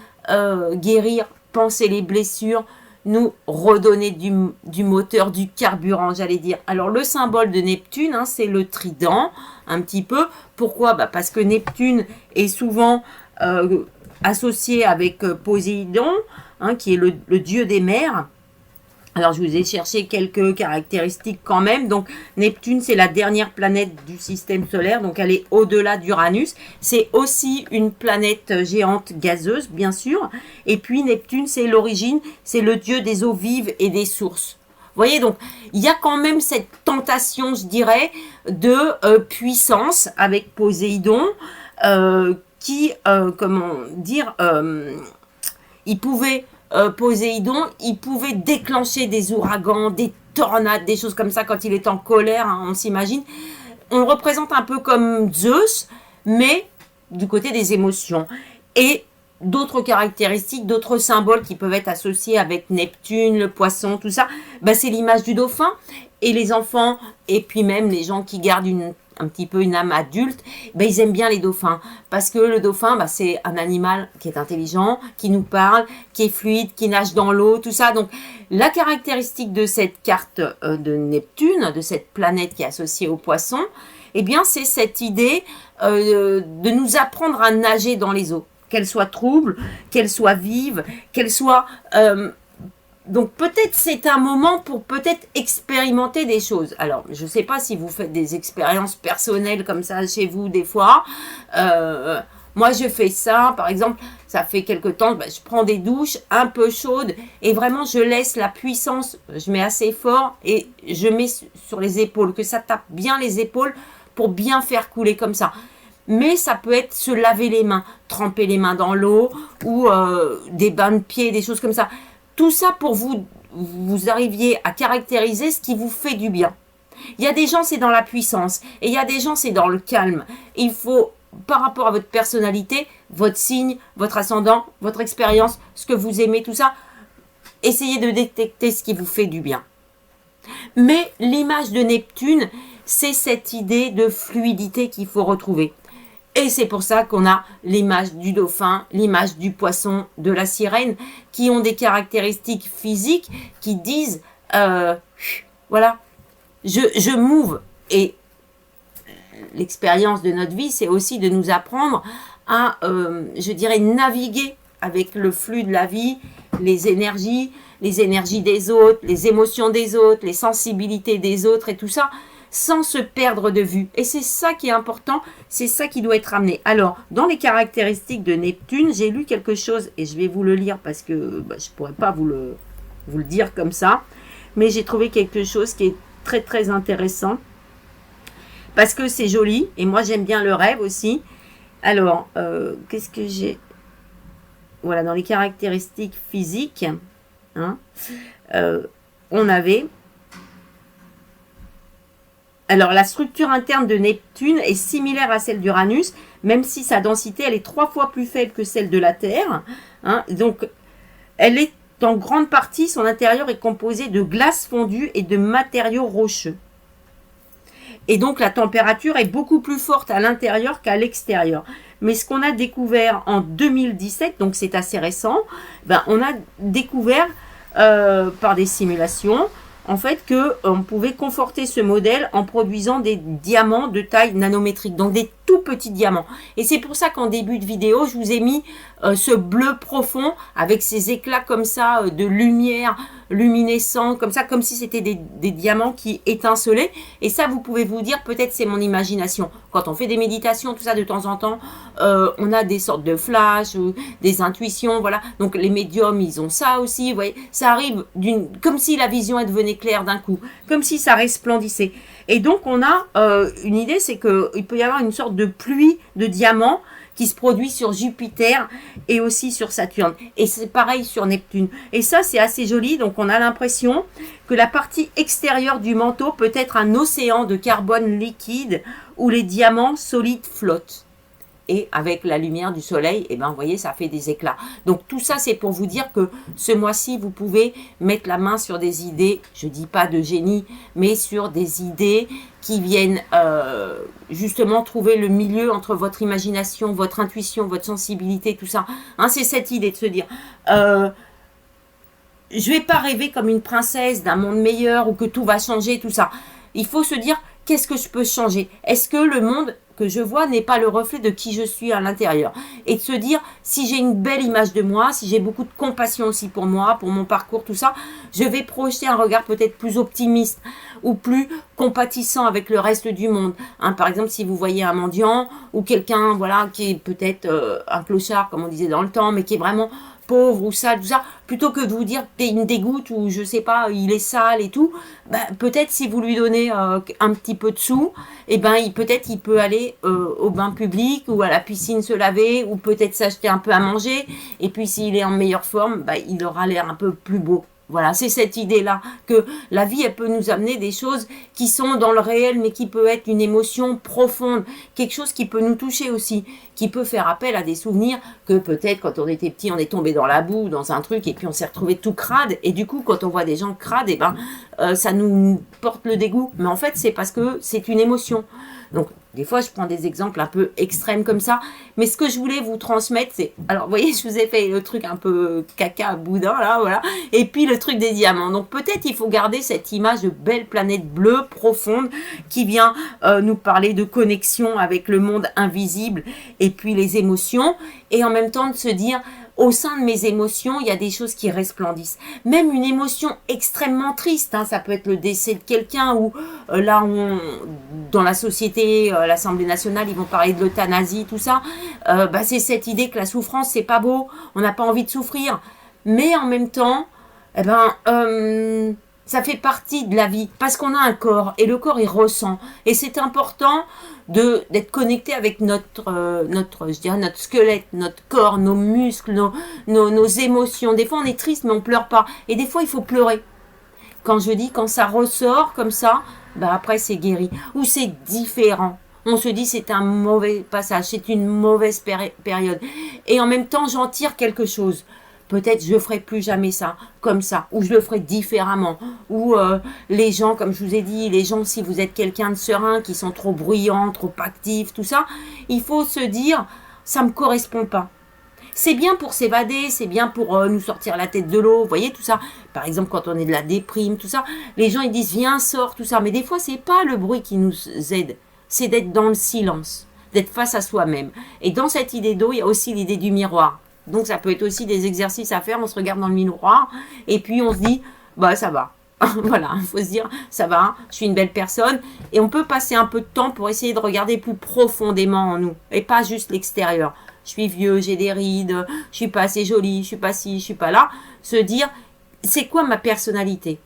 guérir, panser les blessures, nous redonner du moteur, du carburant, j'allais dire. Alors, le symbole de Neptune, hein, c'est le trident, un petit peu. Pourquoi? Parce que Neptune est souvent associé avec Poséidon, hein, qui est le dieu des mers. Alors, je vous ai cherché quelques caractéristiques quand même. Donc, Neptune, c'est la dernière planète du système solaire. Donc, elle est au-delà d'Uranus. C'est aussi une planète géante gazeuse, bien sûr. Et puis, Neptune, c'est l'origine. C'est le dieu des eaux vives et des sources. Vous voyez, donc, il y a quand même cette tentation, je dirais, de puissance avec Poséidon qui, comment dire, il pouvait... Poséidon, il pouvait déclencher des ouragans, des tornades, des choses comme ça quand il est en colère, hein, on s'imagine. On le représente un peu comme Zeus, mais du côté des émotions. Et d'autres caractéristiques, d'autres symboles qui peuvent être associés avec Neptune, le poisson, tout ça, c'est l'image du dauphin. Et les enfants, et puis même les gens qui gardent un petit peu une âme adulte, ils aiment bien les dauphins. Parce que le dauphin, c'est un animal qui est intelligent, qui nous parle, qui est fluide, qui nage dans l'eau, tout ça. Donc, la caractéristique de cette carte de Neptune, de cette planète qui est associée au poisson, c'est cette idée de nous apprendre à nager dans les eaux. Qu'elles soient troubles, qu'elles soient vives, qu'elles soient... Donc peut-être c'est un moment pour peut-être expérimenter des choses. Alors je ne sais pas si vous faites des expériences personnelles comme ça chez vous des fois. Moi je fais ça, par exemple, ça fait quelque temps, je prends des douches un peu chaudes et vraiment je laisse la puissance, je mets assez fort et je mets sur les épaules, que ça tape bien les épaules pour bien faire couler comme ça. Mais ça peut être se laver les mains, tremper les mains dans l'eau ou des bains de pieds, des choses comme ça. Tout ça pour vous arriviez à caractériser ce qui vous fait du bien. Il y a des gens, c'est dans la puissance. Et il y a des gens, c'est dans le calme. Il faut, par rapport à votre personnalité, votre signe, votre ascendant, votre expérience, ce que vous aimez, tout ça, essayez de détecter ce qui vous fait du bien. Mais l'image de Neptune, c'est cette idée de fluidité qu'il faut retrouver. Et c'est pour ça qu'on a l'image du dauphin, l'image du poisson, de la sirène, qui ont des caractéristiques physiques qui disent, voilà, je m'ouvre. Et l'expérience de notre vie, c'est aussi de nous apprendre à, je dirais, naviguer avec le flux de la vie, les énergies des autres, les émotions des autres, les sensibilités des autres et tout ça, sans se perdre de vue. Et c'est ça qui est important, c'est ça qui doit être ramené. Alors, dans les caractéristiques de Neptune, j'ai lu quelque chose, et je vais vous le lire parce que je ne pourrais pas vous le dire comme ça, mais j'ai trouvé quelque chose qui est très très intéressant, parce que c'est joli, et moi j'aime bien le rêve aussi. Alors, qu'est-ce que j'ai? Voilà, dans les caractéristiques physiques, hein, on avait... Alors, la structure interne de Neptune est similaire à celle d'Uranus, même si sa densité, elle est 3 fois plus faible que celle de la Terre. Hein. Donc, elle est en grande partie, son intérieur est composé de glace fondue et de matériaux rocheux. Et donc, la température est beaucoup plus forte à l'intérieur qu'à l'extérieur. Mais ce qu'on a découvert en 2017, donc c'est assez récent, on a découvert par des simulations, en fait, qu'on pouvait conforter ce modèle en produisant des diamants de taille nanométrique, donc des tout petits diamants. Et c'est pour ça qu'en début de vidéo, je vous ai mis ce bleu profond avec ces éclats comme ça de lumière luminescent, comme ça, comme si c'était des diamants qui étincelaient. Et ça, vous pouvez vous dire, peut-être c'est mon imagination. Quand on fait des méditations, tout ça, de temps en temps, on a des sortes de flashs, des intuitions, voilà. Donc les médiums, ils ont ça aussi, vous voyez. Ça arrive comme si la vision, elle devenait claire d'un coup, comme si ça resplendissait. Et donc, on a une idée, c'est qu'il peut y avoir une sorte de pluie de diamants qui se produit sur Jupiter et aussi sur Saturne. Et c'est pareil sur Neptune. Et ça, c'est assez joli. Donc, on a l'impression que la partie extérieure du manteau peut être un océan de carbone liquide où les diamants solides flottent. Et avec la lumière du soleil, eh ben, vous voyez, ça fait des éclats. Donc tout ça, c'est pour vous dire que ce mois-ci, vous pouvez mettre la main sur des idées, je dis pas de génie, mais sur des idées qui viennent justement trouver le milieu entre votre imagination, votre intuition, votre sensibilité, tout ça. Hein, c'est cette idée de se dire, je vais pas rêver comme une princesse d'un monde meilleur ou que tout va changer, tout ça. Il faut se dire, qu'est-ce que je peux changer? Est-ce que le monde que je vois n'est pas le reflet de qui je suis à l'intérieur? Et de se dire, si j'ai une belle image de moi, si j'ai beaucoup de compassion aussi pour moi, pour mon parcours, tout ça, je vais projeter un regard peut-être plus optimiste ou plus compatissant avec le reste du monde. Hein, par exemple, si vous voyez un mendiant ou quelqu'un, voilà, qui est peut-être un clochard, comme on disait dans le temps, mais qui est vraiment pauvre ou sale, tout ça, plutôt que de vous dire que il me dégoûte ou je sais pas, il est sale et tout, bah, peut-être si vous lui donnez un petit peu de sous, et ben peut-être il peut aller au bain public ou à la piscine se laver ou peut-être s'acheter un peu à manger, et puis s'il est en meilleure forme, bah, il aura l'air un peu plus beau. Voilà, c'est cette idée-là, que la vie, elle peut nous amener des choses qui sont dans le réel, mais qui peut être une émotion profonde, quelque chose qui peut nous toucher aussi, qui peut faire appel à des souvenirs que peut-être quand on était petit, on est tombé dans la boue, dans un truc, et puis on s'est retrouvé tout crade, et du coup, quand on voit des gens crades, et ben, ça nous porte le dégoût. Mais en fait, c'est parce que c'est une émotion. Donc, des fois, je prends des exemples un peu extrêmes comme ça. Mais ce que je voulais vous transmettre, c'est... Alors, vous voyez, je vous ai fait le truc un peu caca boudin, là, voilà. Et puis, le truc des diamants. Donc, peut-être il faut garder cette image de belle planète bleue profonde qui vient nous parler de connexion avec le monde invisible et puis les émotions. Et en même temps, de se dire... Au sein de mes émotions, il y a des choses qui resplendissent. Même une émotion extrêmement triste, hein, ça peut être le décès de quelqu'un ou là, dans la société, l'Assemblée nationale, ils vont parler de l'euthanasie, tout ça. Bah, c'est cette idée que la souffrance, c'est pas beau, on n'a pas envie de souffrir. Mais en même temps, eh ben, ça fait partie de la vie parce qu'on a un corps et le corps, il ressent. Et c'est important d'être connecté avec notre squelette, notre corps, nos muscles, nos émotions. Des fois, on est triste, mais on pleure pas. Et des fois, il faut pleurer. Quand je dis, quand ça ressort comme ça, bah après, c'est guéri. Ou c'est différent. On se dit, c'est un mauvais passage, c'est une mauvaise période. Et en même temps, j'en tire quelque chose. Peut-être je ne ferai plus jamais ça, comme ça, ou je le ferai différemment. Ou les gens, comme je vous ai dit, les gens, si vous êtes quelqu'un de serein, qui sont trop bruyants, trop actifs, tout ça, il faut se dire, ça ne me correspond pas. C'est bien pour s'évader, c'est bien pour nous sortir la tête de l'eau, vous voyez, tout ça. Par exemple, quand on est de la déprime, tout ça, les gens, ils disent, viens, sors, tout ça. Mais des fois, c'est pas le bruit qui nous aide, c'est d'être dans le silence, d'être face à soi-même. Et dans cette idée d'eau, il y a aussi l'idée du miroir. Donc, ça peut être aussi des exercices à faire. On se regarde dans le miroir et puis on se dit, bah, ça va. Voilà, il faut se dire, ça va, je suis une belle personne. Et on peut passer un peu de temps pour essayer de regarder plus profondément en nous et pas juste l'extérieur. Je suis vieux, j'ai des rides, je suis pas assez jolie, je suis pas ci, je suis pas là. Se dire, c'est quoi ma personnalité?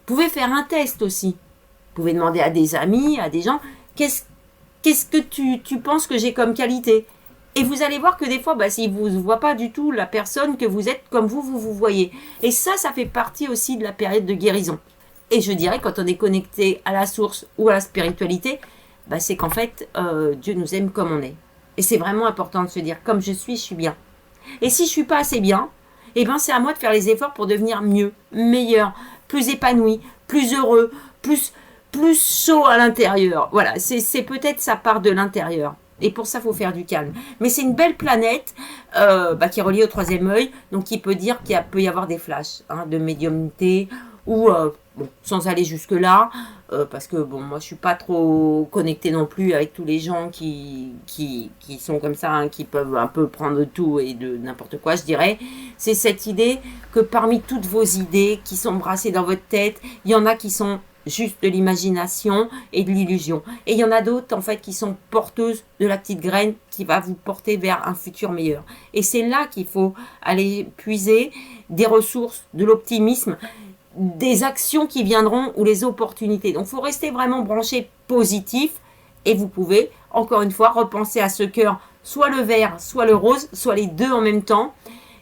Vous pouvez faire un test aussi. Vous pouvez demander à des amis, à des gens, qu'est-ce que tu penses que j'ai comme qualité? Et vous allez voir que des fois, bah, s'ils ne vous voient pas du tout la personne que vous êtes comme vous voyez. Et ça fait partie aussi de la période de guérison. Et je dirais, quand on est connecté à la source ou à la spiritualité, bah, c'est qu'en fait, Dieu nous aime comme on est. Et c'est vraiment important de se dire, comme je suis bien. Et si je ne suis pas assez bien, eh ben, c'est à moi de faire les efforts pour devenir mieux, meilleur, plus épanoui, plus heureux, plus chaud à l'intérieur. Voilà, c'est peut-être ça part de l'intérieur. Et pour ça, il faut faire du calme. Mais c'est une belle planète qui est reliée au troisième œil, donc qui peut dire qu'il peut y avoir des flashs de médiumnité, ou bon, sans aller jusque-là, parce que bon, moi je suis pas trop connectée non plus avec tous les gens qui sont comme ça, qui peuvent un peu prendre tout et de n'importe quoi, je dirais. C'est cette idée que parmi toutes vos idées qui sont brassées dans votre tête, il y en a qui sont juste de l'imagination et de l'illusion. Et il y en a d'autres, en fait, qui sont porteuses de la petite graine qui va vous porter vers un futur meilleur. Et c'est là qu'il faut aller puiser des ressources, de l'optimisme des actions qui viendront ou les opportunités. Donc, il faut rester vraiment branché positif et vous pouvez, encore une fois, repenser à ce cœur, soit le vert, soit le rose, soit les deux en même temps.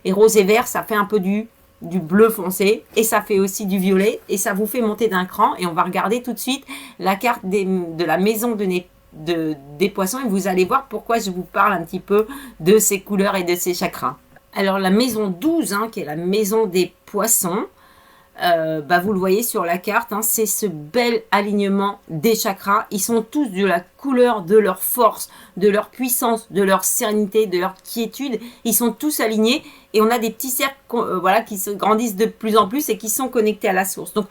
Et rose et vert, ça fait un peu du bleu foncé et ça fait aussi du violet et ça vous fait monter d'un cran. Et on va regarder tout de suite la carte de la maison des poissons et vous allez voir pourquoi je vous parle un petit peu de ces couleurs et de ces chakras. Alors, la maison 12, qui est la maison des poissons, vous le voyez sur la carte, c'est ce bel alignement des chakras. Ils sont tous de la couleur de leur force, de leur puissance, de leur sérénité, de leur quiétude. Ils sont tous alignés et on a des petits cercles qui se grandissent de plus en plus et qui sont connectés à la source. Donc,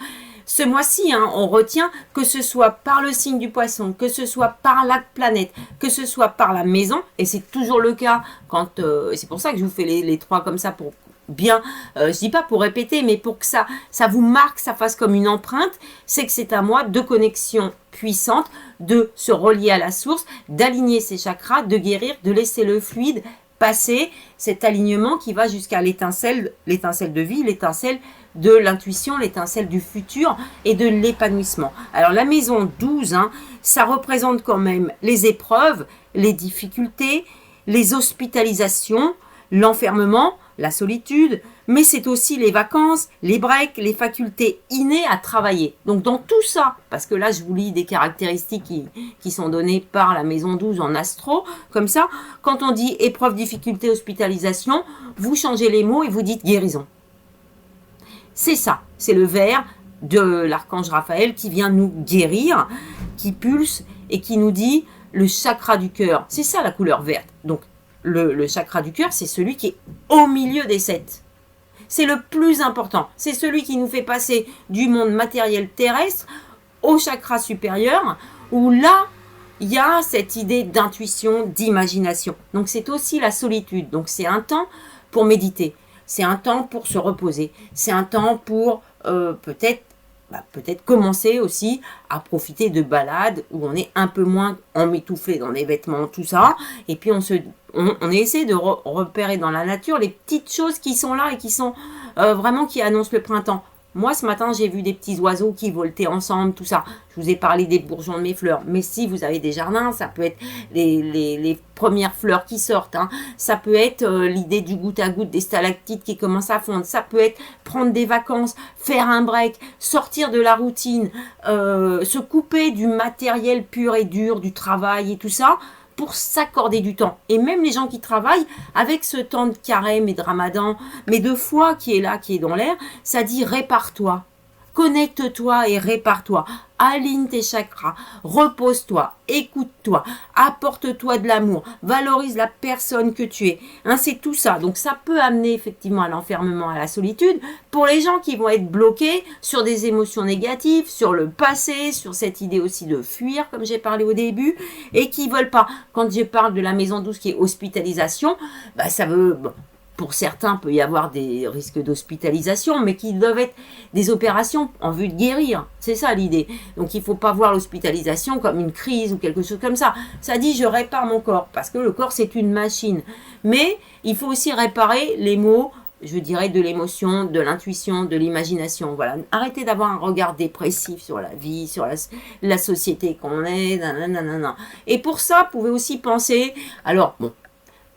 ce mois-ci, on retient que ce soit par le signe du poisson, que ce soit par la planète, que ce soit par la maison, et c'est toujours le cas quand... c'est pour ça que je vous fais les trois comme ça pour bien, je dis pas pour répéter, mais pour que ça vous marque, ça fasse comme une empreinte, c'est que c'est un mois de connexion puissante, de se relier à la source, d'aligner ses chakras, de guérir, de laisser le fluide passer, cet alignement qui va jusqu'à l'étincelle de vie, l'étincelle de l'intuition, l'étincelle du futur et de l'épanouissement. Alors la maison 12, ça représente quand même les épreuves, les difficultés, les hospitalisations, l'enfermement, la solitude, mais c'est aussi les vacances, les breaks, les facultés innées à travailler. Donc dans tout ça, parce que là je vous lis des caractéristiques qui sont données par la maison 12 en astro, comme ça, quand on dit épreuve, difficulté, hospitalisation, vous changez les mots et vous dites guérison. C'est ça, c'est le vert de l'archange Raphaël qui vient nous guérir, qui pulse et qui nous dit le chakra du cœur. C'est ça la couleur verte. Donc le chakra du cœur, c'est celui qui est au milieu des 7. C'est le plus important. C'est celui qui nous fait passer du monde matériel terrestre au chakra supérieur, où là, il y a cette idée d'intuition, d'imagination. Donc c'est aussi la solitude. Donc c'est un temps pour méditer. C'est un temps pour se reposer. C'est un temps pour peut-être commencer aussi à profiter de balades où on est un peu moins emmitouflé dans les vêtements, tout ça. Et puis on essaie de repérer dans la nature les petites choses qui sont là et qui sont vraiment qui annoncent le printemps. Moi, ce matin, j'ai vu des petits oiseaux qui voltaient ensemble, tout ça. Je vous ai parlé des bourgeons de mes fleurs. Mais si vous avez des jardins, ça peut être les premières fleurs qui sortent. Ça peut être l'idée du goutte à goutte, des stalactites qui commencent à fondre. Ça peut être prendre des vacances, faire un break, sortir de la routine, se couper du matériel pur et dur, du travail et tout ça, pour s'accorder du temps. Et même les gens qui travaillent, avec ce temps de carême et de ramadan, mais de foi qui est là, qui est dans l'air, ça dit répare-toi, connecte-toi et répare-toi, aligne tes chakras, repose-toi, écoute-toi, apporte-toi de l'amour, valorise la personne que tu es. C'est tout ça. Donc ça peut amener effectivement à l'enfermement, à la solitude, pour les gens qui vont être bloqués sur des émotions négatives, sur le passé, sur cette idée aussi de fuir, comme j'ai parlé au début, et qui veulent pas. Quand je parle de la maison 12 qui est hospitalisation, ça veut... Pour certains, peut y avoir des risques d'hospitalisation, mais qui doivent être des opérations en vue de guérir. C'est ça l'idée. Donc, il ne faut pas voir l'hospitalisation comme une crise ou quelque chose comme ça. Ça dit, je répare mon corps, parce que le corps, c'est une machine. Mais il faut aussi réparer les maux, je dirais, de l'émotion, de l'intuition, de l'imagination. Voilà. Arrêtez d'avoir un regard dépressif sur la vie, sur la société qu'on est. Nanana. Et pour ça, vous pouvez aussi penser... Alors, bon...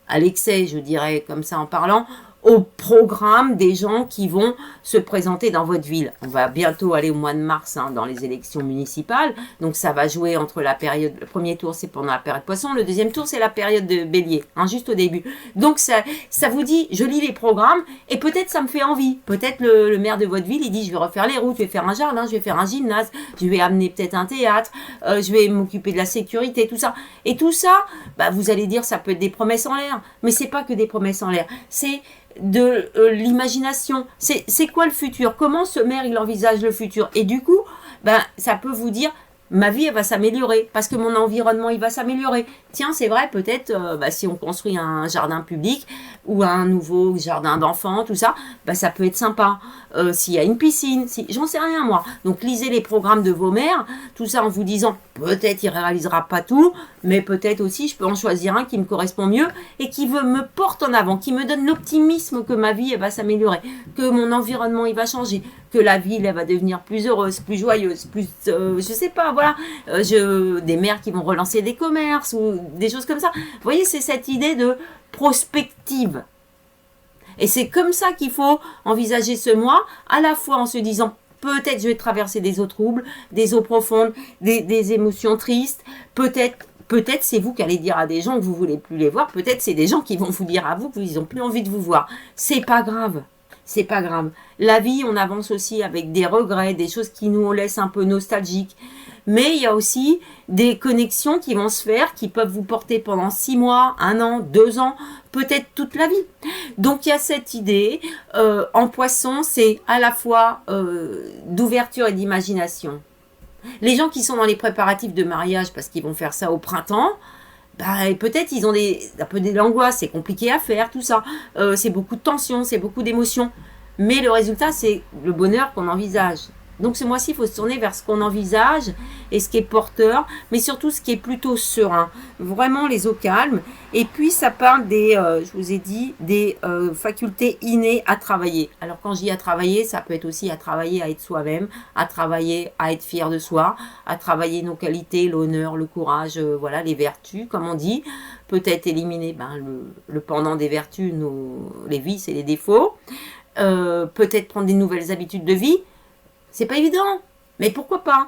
à l'excès, je dirais, comme ça en parlant, au programme des gens qui vont se présenter dans votre ville. On va bientôt aller au mois de mars dans les élections municipales. Donc, ça va jouer entre la période... Le premier tour, c'est pendant la période poisson. Le deuxième tour, c'est la période de bélier, juste au début. Donc, ça vous dit, je lis les programmes et peut-être ça me fait envie. Peut-être le maire de votre ville, il dit, je vais refaire les routes, je vais faire un jardin, je vais faire un gymnase, je vais amener peut-être un théâtre, je vais m'occuper de la sécurité, tout ça. Et tout ça, vous allez dire, ça peut être des promesses en l'air. Mais c'est pas que des promesses en l'air. C'est de l'imagination. C'est quoi le futur? Comment ce maire il envisage le futur? Et du coup, ça peut vous dire ma vie elle va s'améliorer parce que mon environnement il va s'améliorer. Tiens, c'est vrai, peut-être si on construit un jardin public ou un nouveau jardin d'enfants, tout ça, ça peut être sympa. S'il y a une piscine, j'en sais rien moi. Donc lisez les programmes de vos mères, tout ça en vous disant peut-être il réalisera pas tout, mais peut-être aussi je peux en choisir un qui me correspond mieux et qui me porte en avant, qui me donne l'optimisme que ma vie elle va s'améliorer, que mon environnement il va changer, que la ville elle va devenir plus heureuse, plus joyeuse, plus je sais pas, voilà, des mères qui vont relancer des commerces ou des choses comme ça. Vous voyez, c'est cette idée de prospective. Et c'est comme ça qu'il faut envisager ce mois, à la fois en se disant peut-être je vais traverser des eaux troubles, des eaux profondes, des émotions tristes, peut-être c'est vous qui allez dire à des gens que vous voulez plus les voir, peut-être c'est des gens qui vont vous dire à vous qu'ils n'ont plus envie de vous voir. C'est pas grave. C'est pas grave. La vie, on avance aussi avec des regrets, des choses qui nous laissent un peu nostalgiques. Mais il y a aussi des connexions qui vont se faire, qui peuvent vous porter pendant 6 mois, 1 an, 2 ans, peut-être toute la vie. Donc il y a cette idée. En Poisson, c'est à la fois d'ouverture et d'imagination. Les gens qui sont dans les préparatifs de mariage, parce qu'ils vont faire ça au printemps, peut-être ils ont un peu de l'angoisse, c'est compliqué à faire, tout ça. C'est beaucoup de tension, c'est beaucoup d'émotions. Mais le résultat, c'est le bonheur qu'on envisage. Donc ce mois-ci, il faut se tourner vers ce qu'on envisage et ce qui est porteur, mais surtout ce qui est plutôt serein. Vraiment les eaux calmes. Et puis ça parle je vous ai dit, des facultés innées à travailler. Alors quand je dis à travailler, ça peut être aussi à travailler à être soi-même, à travailler à être fier de soi, à travailler nos qualités, l'honneur, le courage, voilà, les vertus, comme on dit. Peut-être éliminer le pendant des vertus, les vices et les défauts. Peut-être prendre des nouvelles habitudes de vie. C'est pas évident, mais pourquoi pas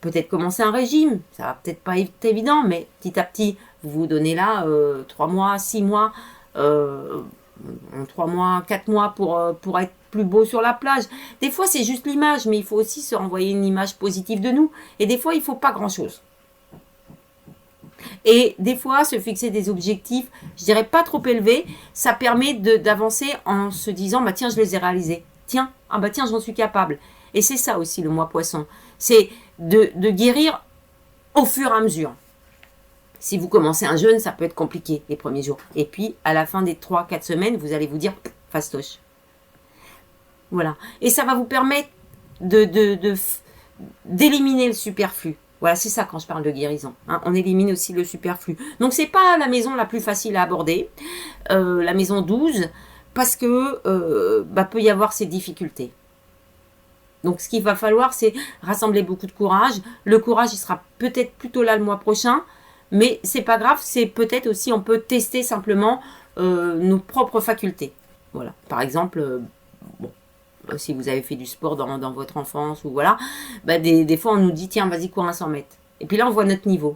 peut-être commencer un régime, ça va peut-être pas être évident, mais petit à petit, vous vous donnez là 3 mois, 6 mois, 3 mois, 4 mois pour être plus beau sur la plage. Des fois, c'est juste l'image, mais il faut aussi se renvoyer une image positive de nous. Et des fois, il faut pas grand-chose. Et des fois, se fixer des objectifs, je dirais pas trop élevés, ça permet d'avancer en se disant, tiens, je les ai réalisés. Tiens, tiens, j'en suis capable. Et c'est ça aussi le mois Poisson. C'est de guérir au fur et à mesure. Si vous commencez un jeûne, ça peut être compliqué les premiers jours. Et puis, à la fin des 3-4 semaines, vous allez vous dire, fastoche. Voilà. Et ça va vous permettre d'éliminer le superflu. Voilà, c'est ça quand je parle de guérison. On élimine aussi le superflu. Donc, c'est pas la maison la plus facile à aborder. La maison 12... parce que peut y avoir ces difficultés. Donc, ce qu'il va falloir, c'est rassembler beaucoup de courage. Le courage, il sera peut-être plutôt là le mois prochain, mais c'est pas grave. C'est peut-être aussi, on peut tester simplement nos propres facultés. Voilà. Par exemple, si vous avez fait du sport dans votre enfance ou voilà, des fois on nous dit tiens, vas-y, cours un 100 mètres. Et puis là, on voit notre niveau.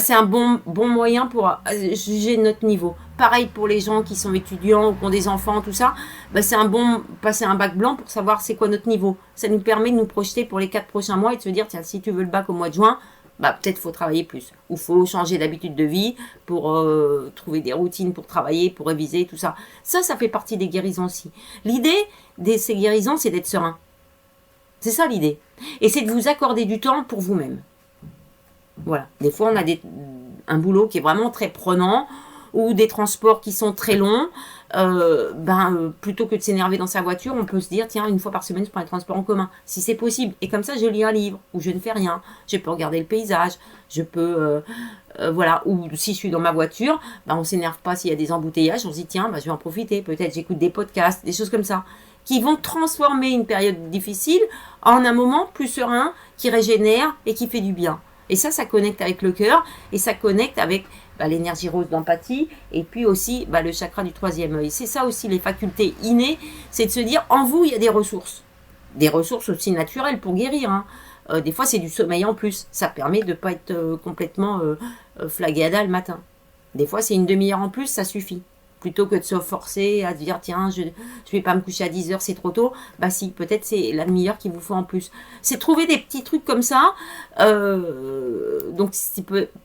C'est un bon moyen pour juger notre niveau. Pareil pour les gens qui sont étudiants ou qui ont des enfants, tout ça. C'est un bon passer un bac blanc pour savoir c'est quoi notre niveau. Ça nous permet de nous projeter pour les 4 prochains mois et de se dire, tiens, si tu veux le bac au mois de juin, peut-être faut travailler plus. Ou faut changer d'habitude de vie pour trouver des routines pour travailler, pour réviser, tout ça. Ça fait partie des guérisons aussi. L'idée de ces guérisons, c'est d'être serein. C'est ça l'idée. Et c'est de vous accorder du temps pour vous-même. Voilà. Des fois, on a un boulot qui est vraiment très prenant ou des transports qui sont très longs. Plutôt que de s'énerver dans sa voiture, on peut se dire, tiens, 1 fois par semaine, je prends les transports en commun. Si c'est possible. Et comme ça, je lis un livre ou je ne fais rien. Je peux regarder le paysage. Je peux... voilà. Ou si je suis dans ma voiture, on ne s'énerve pas s'il y a des embouteillages. On se dit, tiens, je vais en profiter. Peut-être j'écoute des podcasts, des choses comme ça, qui vont transformer une période difficile en un moment plus serein, qui régénère et qui fait du bien. Et ça connecte avec le cœur et ça connecte avec l'énergie rose d'empathie et puis aussi le chakra du 3e œil. C'est ça aussi les facultés innées, c'est de se dire en vous il y a des ressources. Des ressources aussi naturelles pour guérir. Des fois c'est du sommeil en plus. Ça permet de ne pas être complètement flagué à dalle le matin. Des fois c'est une demi-heure en plus, ça suffit. Plutôt que de se forcer à dire, tiens, je vais pas me coucher à 10 heures, c'est trop tôt. Bah si, peut-être c'est la demi-heure qu'il vous faut en plus. C'est trouver des petits trucs comme ça. Donc,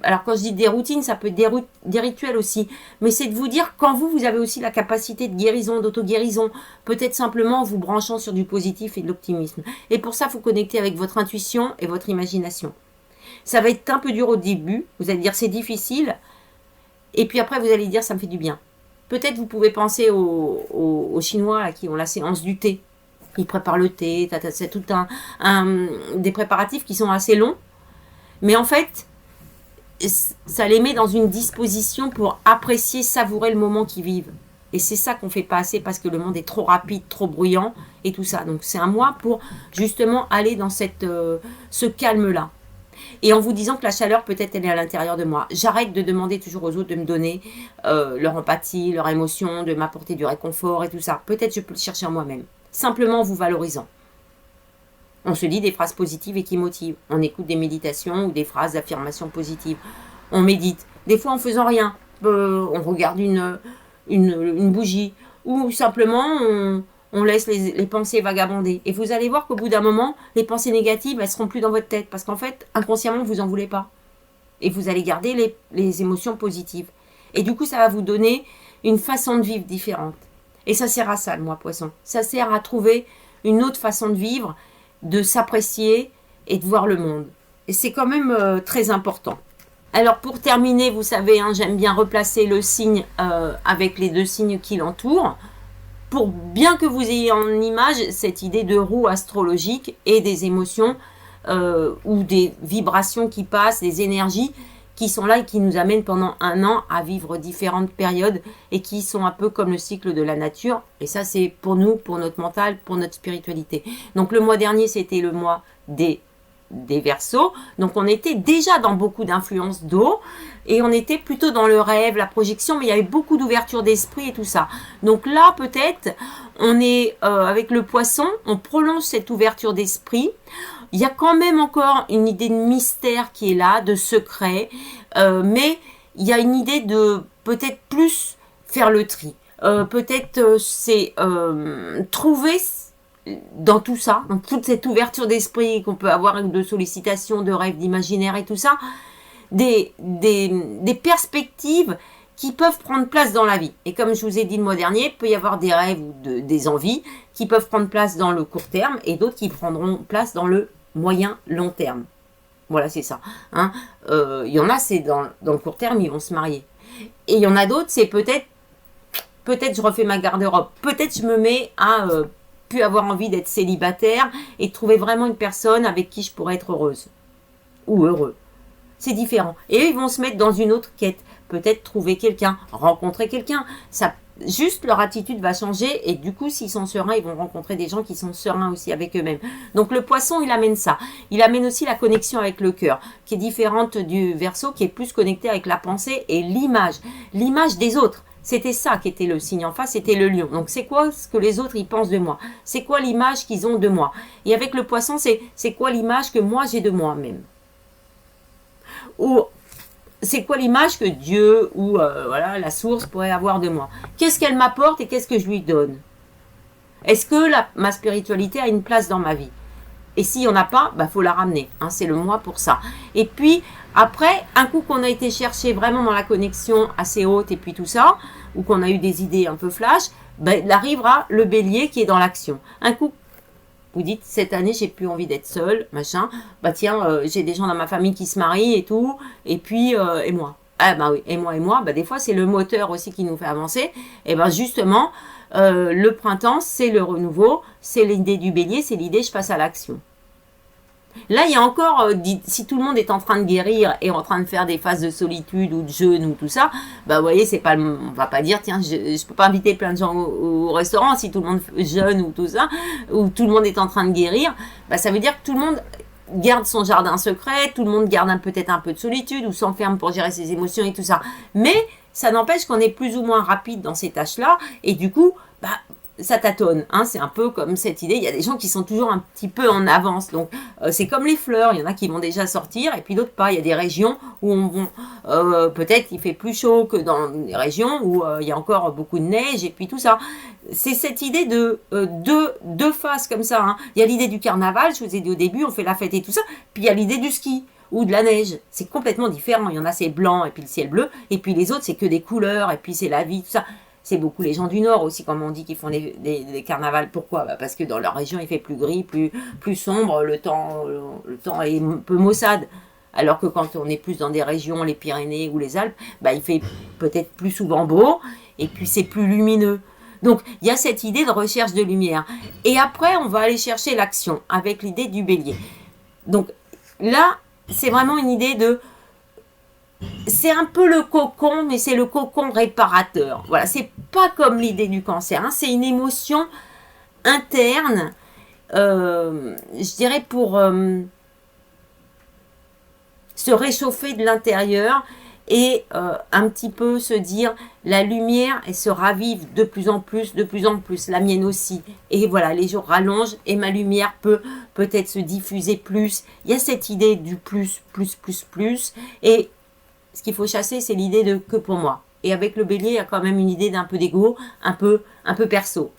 alors quand je dis des routines, ça peut être des rituels aussi. Mais c'est de vous dire, quand vous avez aussi la capacité de guérison, d'auto-guérison, peut-être simplement en vous branchant sur du positif et de l'optimisme. Et pour ça, il faut connecter avec votre intuition et votre imagination. Ça va être un peu dur au début. Vous allez dire, c'est difficile. Et puis après, vous allez dire, ça me fait du bien. Peut-être vous pouvez penser aux Chinois là, qui ont la séance du thé. Ils préparent le thé, c'est tout des préparatifs qui sont assez longs. Mais en fait, ça les met dans une disposition pour apprécier, savourer le moment qu'ils vivent. Et c'est ça qu'on ne fait pas assez parce que le monde est trop rapide, trop bruyant et tout ça. Donc c'est un mois pour justement aller dans ce calme-là. Et en vous disant que la chaleur, peut-être, elle est à l'intérieur de moi. J'arrête de demander toujours aux autres de me donner leur empathie, leur émotion, de m'apporter du réconfort et tout ça. Peut-être je peux le chercher en moi-même. Simplement en vous valorisant. On se dit des phrases positives et qui motivent. On écoute des méditations ou des phrases d'affirmation positive. On médite. Des fois en faisant rien. On regarde une bougie. Ou simplement on laisse les pensées vagabonder. Et vous allez voir qu'au bout d'un moment, les pensées négatives, elles seront plus dans votre tête. Parce qu'en fait, inconsciemment, vous en voulez pas. Et vous allez garder les émotions positives. Et du coup, ça va vous donner une façon de vivre différente. Et ça sert à ça, le mois poisson. Ça sert à trouver une autre façon de vivre, de s'apprécier et de voir le monde. Et c'est quand même très important. Alors pour terminer, vous savez, j'aime bien replacer le signe avec les deux signes qui l'entourent. Pour bien que vous ayez en image cette idée de roue astrologique et des émotions ou des vibrations qui passent, des énergies qui sont là et qui nous amènent pendant un an à vivre différentes périodes et qui sont un peu comme le cycle de la nature. Et ça, c'est pour nous, pour notre mental, pour notre spiritualité. Donc le mois dernier, c'était le mois des Verseaux. Donc on était déjà dans beaucoup d'influences d'eau et on était plutôt dans le rêve, la projection, mais il y avait beaucoup d'ouverture d'esprit et tout ça. Donc là, peut-être, on est avec le poisson, on prolonge cette ouverture d'esprit. Il y a quand même encore une idée de mystère qui est là, de secret, mais il y a une idée de peut-être plus faire le tri. Peut-être c'est trouver dans tout ça, dans toute cette ouverture d'esprit qu'on peut avoir de sollicitations, de rêves, d'imaginaire et tout ça, des perspectives qui peuvent prendre place dans la vie. Et comme je vous ai dit le mois dernier, il peut y avoir des rêves ou des envies qui peuvent prendre place dans le court terme et d'autres qui prendront place dans le moyen long terme. Voilà, c'est ça. Il y en a, c'est dans le court terme, ils vont se marier. Et il y en a d'autres, c'est peut-être je refais ma garde-robe. Peut-être je me mets à plus avoir envie d'être célibataire et de trouver vraiment une personne avec qui je pourrais être heureuse. Ou heureux. C'est différent. Et eux, ils vont se mettre dans une autre quête. Peut-être trouver quelqu'un, rencontrer quelqu'un. Ça, juste leur attitude va changer et du coup, s'ils sont sereins, ils vont rencontrer des gens qui sont sereins aussi avec eux-mêmes. Donc le poisson, il amène ça. Il amène aussi la connexion avec le cœur, qui est différente du Verseau, qui est plus connecté avec la pensée et l'image. L'image des autres. C'était ça qui était le signe en face, c'était le lion. Donc c'est quoi ce que les autres ils pensent de moi? C'est quoi l'image qu'ils ont de moi? Et avec le poisson, c'est quoi l'image que moi j'ai de moi-même? Ou c'est quoi l'image que Dieu ou voilà, la source pourrait avoir de moi? Qu'est-ce qu'elle m'apporte et qu'est-ce que je lui donne? Est-ce que ma spiritualité a une place dans ma vie? Et s'il n'y en a pas, faut la ramener. C'est le mois pour ça. Et puis, après, un coup qu'on a été chercher vraiment dans la connexion assez haute et puis tout ça, ou qu'on a eu des idées un peu flash, il arrivera le bélier qui est dans l'action. Un coup, vous dites, cette année, j'ai plus envie d'être seule, machin. Tiens, j'ai des gens dans ma famille qui se marient et tout. Et puis, et moi. Oui, et moi. Des fois, c'est le moteur aussi qui nous fait avancer. Et justement, le printemps, c'est le renouveau. C'est l'idée du bélier, c'est l'idée je passe à l'action. Là, il y a encore, si tout le monde est en train de guérir et en train de faire des phases de solitude ou de jeûne ou tout ça, vous voyez, c'est pas, on va pas dire, tiens, je peux pas inviter plein de gens au restaurant si tout le monde jeûne ou tout ça, ou tout le monde est en train de guérir, ça veut dire que tout le monde garde son jardin secret, tout le monde garde peut-être un peu de solitude ou s'enferme pour gérer ses émotions et tout ça. Mais ça n'empêche qu'on est plus ou moins rapide dans ces tâches-là et du coup, ça tâtonne, hein, c'est un peu comme cette idée, il y a des gens qui sont toujours un petit peu en avance, donc c'est comme les fleurs, il y en a qui vont déjà sortir et puis d'autres pas, il y a des régions où peut-être il fait plus chaud que dans des régions où il y a encore beaucoup de neige et puis tout ça. C'est cette idée de deux faces comme ça, hein. Il y a l'idée du carnaval, je vous ai dit au début, on fait la fête et tout ça, puis il y a l'idée du ski ou de la neige, c'est complètement différent, il y en a c'est blanc et puis le ciel bleu, et puis les autres c'est que des couleurs et puis c'est la vie, tout ça. C'est beaucoup les gens du Nord aussi, comme on dit, qui font des carnavals. Pourquoi? Parce que dans leur région, il fait plus gris, plus sombre, le temps est un peu maussade. Alors que quand on est plus dans des régions, les Pyrénées ou les Alpes, il fait peut-être plus souvent beau, et puis c'est plus lumineux. Donc, il y a cette idée de recherche de lumière. Et après, on va aller chercher l'action, avec l'idée du bélier. Donc, là, c'est vraiment une idée de... C'est un peu le cocon, mais c'est le cocon réparateur. Voilà, c'est pas comme l'idée du cancer, hein, c'est une émotion interne, je dirais pour se réchauffer de l'intérieur et un petit peu se dire la lumière, elle se ravive de plus en plus, la mienne aussi. Et voilà, les jours rallongent et ma lumière peut peut-être se diffuser plus. Il y a cette idée du plus. Et ce qu'il faut chasser, c'est l'idée de que pour moi. Et avec le bélier, il y a quand même une idée d'un peu d'ego, un peu perso.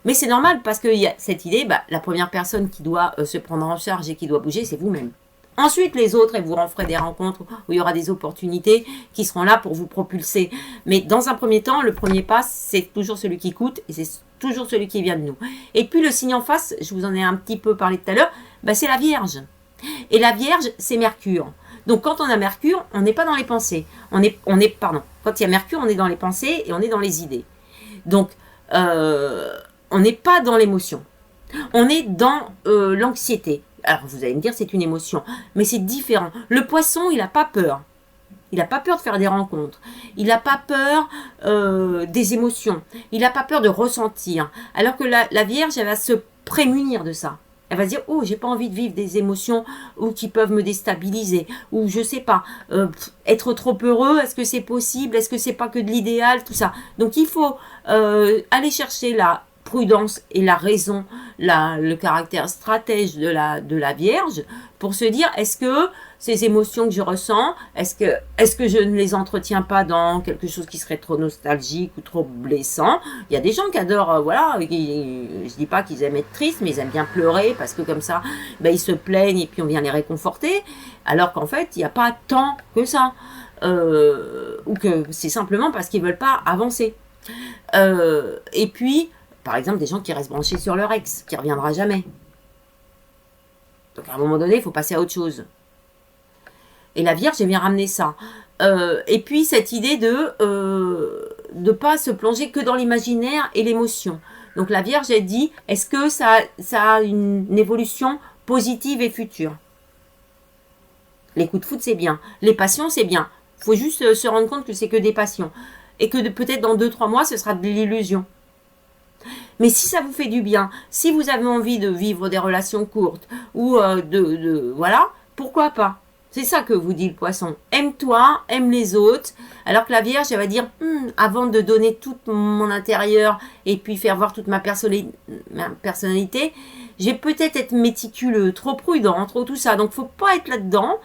Mais c'est normal parce qu'il y a cette idée, la première personne qui doit se prendre en charge et qui doit bouger, c'est vous-même. Ensuite, les autres, et vous en ferez des rencontres où il y aura des opportunités qui seront là pour vous propulser. Mais dans un premier temps, le premier pas, c'est toujours celui qui coûte et c'est toujours celui qui vient de nous. Et puis le signe en face, je vous en ai un petit peu parlé tout à l'heure, c'est la Vierge. Et la Vierge, c'est Mercure. Donc, quand on a Mercure, on n'est pas dans les pensées. Quand il y a Mercure, on est dans les pensées et on est dans les idées. Donc, on n'est pas dans l'émotion. On est dans l'anxiété. Alors, vous allez me dire, c'est une émotion. Mais c'est différent. Le poisson, il n'a pas peur. Il n'a pas peur de faire des rencontres. Il n'a pas peur des émotions. Il n'a pas peur de ressentir. Alors que la Vierge, elle va se prémunir de ça. Elle va se dire, oh, j'ai pas envie de vivre des émotions ou qui peuvent me déstabiliser, ou je sais pas, être trop heureux, est-ce que c'est possible, est-ce que c'est pas que de l'idéal, tout ça. Donc il faut aller chercher la prudence et la raison, le caractère stratège de la Vierge, pour se dire, est-ce que ces émotions que je ressens, est-ce que je ne les entretiens pas dans quelque chose qui serait trop nostalgique ou trop blessant? Il y a des gens qui adorent, je dis pas qu'ils aiment être tristes, mais ils aiment bien pleurer, parce que comme ça, ils se plaignent et puis on vient les réconforter, alors qu'en fait, il n'y a pas tant que ça, ou que c'est simplement parce qu'ils veulent pas avancer. Et puis, par exemple, des gens qui restent branchés sur leur ex, qui ne reviendra jamais. Donc à un moment donné, il faut passer à autre chose. Et la Vierge, elle vient ramener ça. Et puis cette idée de ne pas se plonger que dans l'imaginaire et l'émotion. Donc la Vierge, elle dit, est-ce que ça a une évolution positive et future? Les coups de foot, c'est bien. Les passions, c'est bien. Il faut juste se rendre compte que c'est que des passions. Et que peut-être dans 2-3 mois, ce sera de l'illusion. Mais si ça vous fait du bien, si vous avez envie de vivre des relations courtes, ou voilà, pourquoi pas? C'est ça que vous dit le poisson. Aime-toi, aime les autres. Alors que la Vierge, elle va dire, avant de donner tout mon intérieur et puis faire voir toute ma personnalité, je vais peut-être être méticuleux, trop prudent, trop tout ça. Donc, faut pas être là-dedans.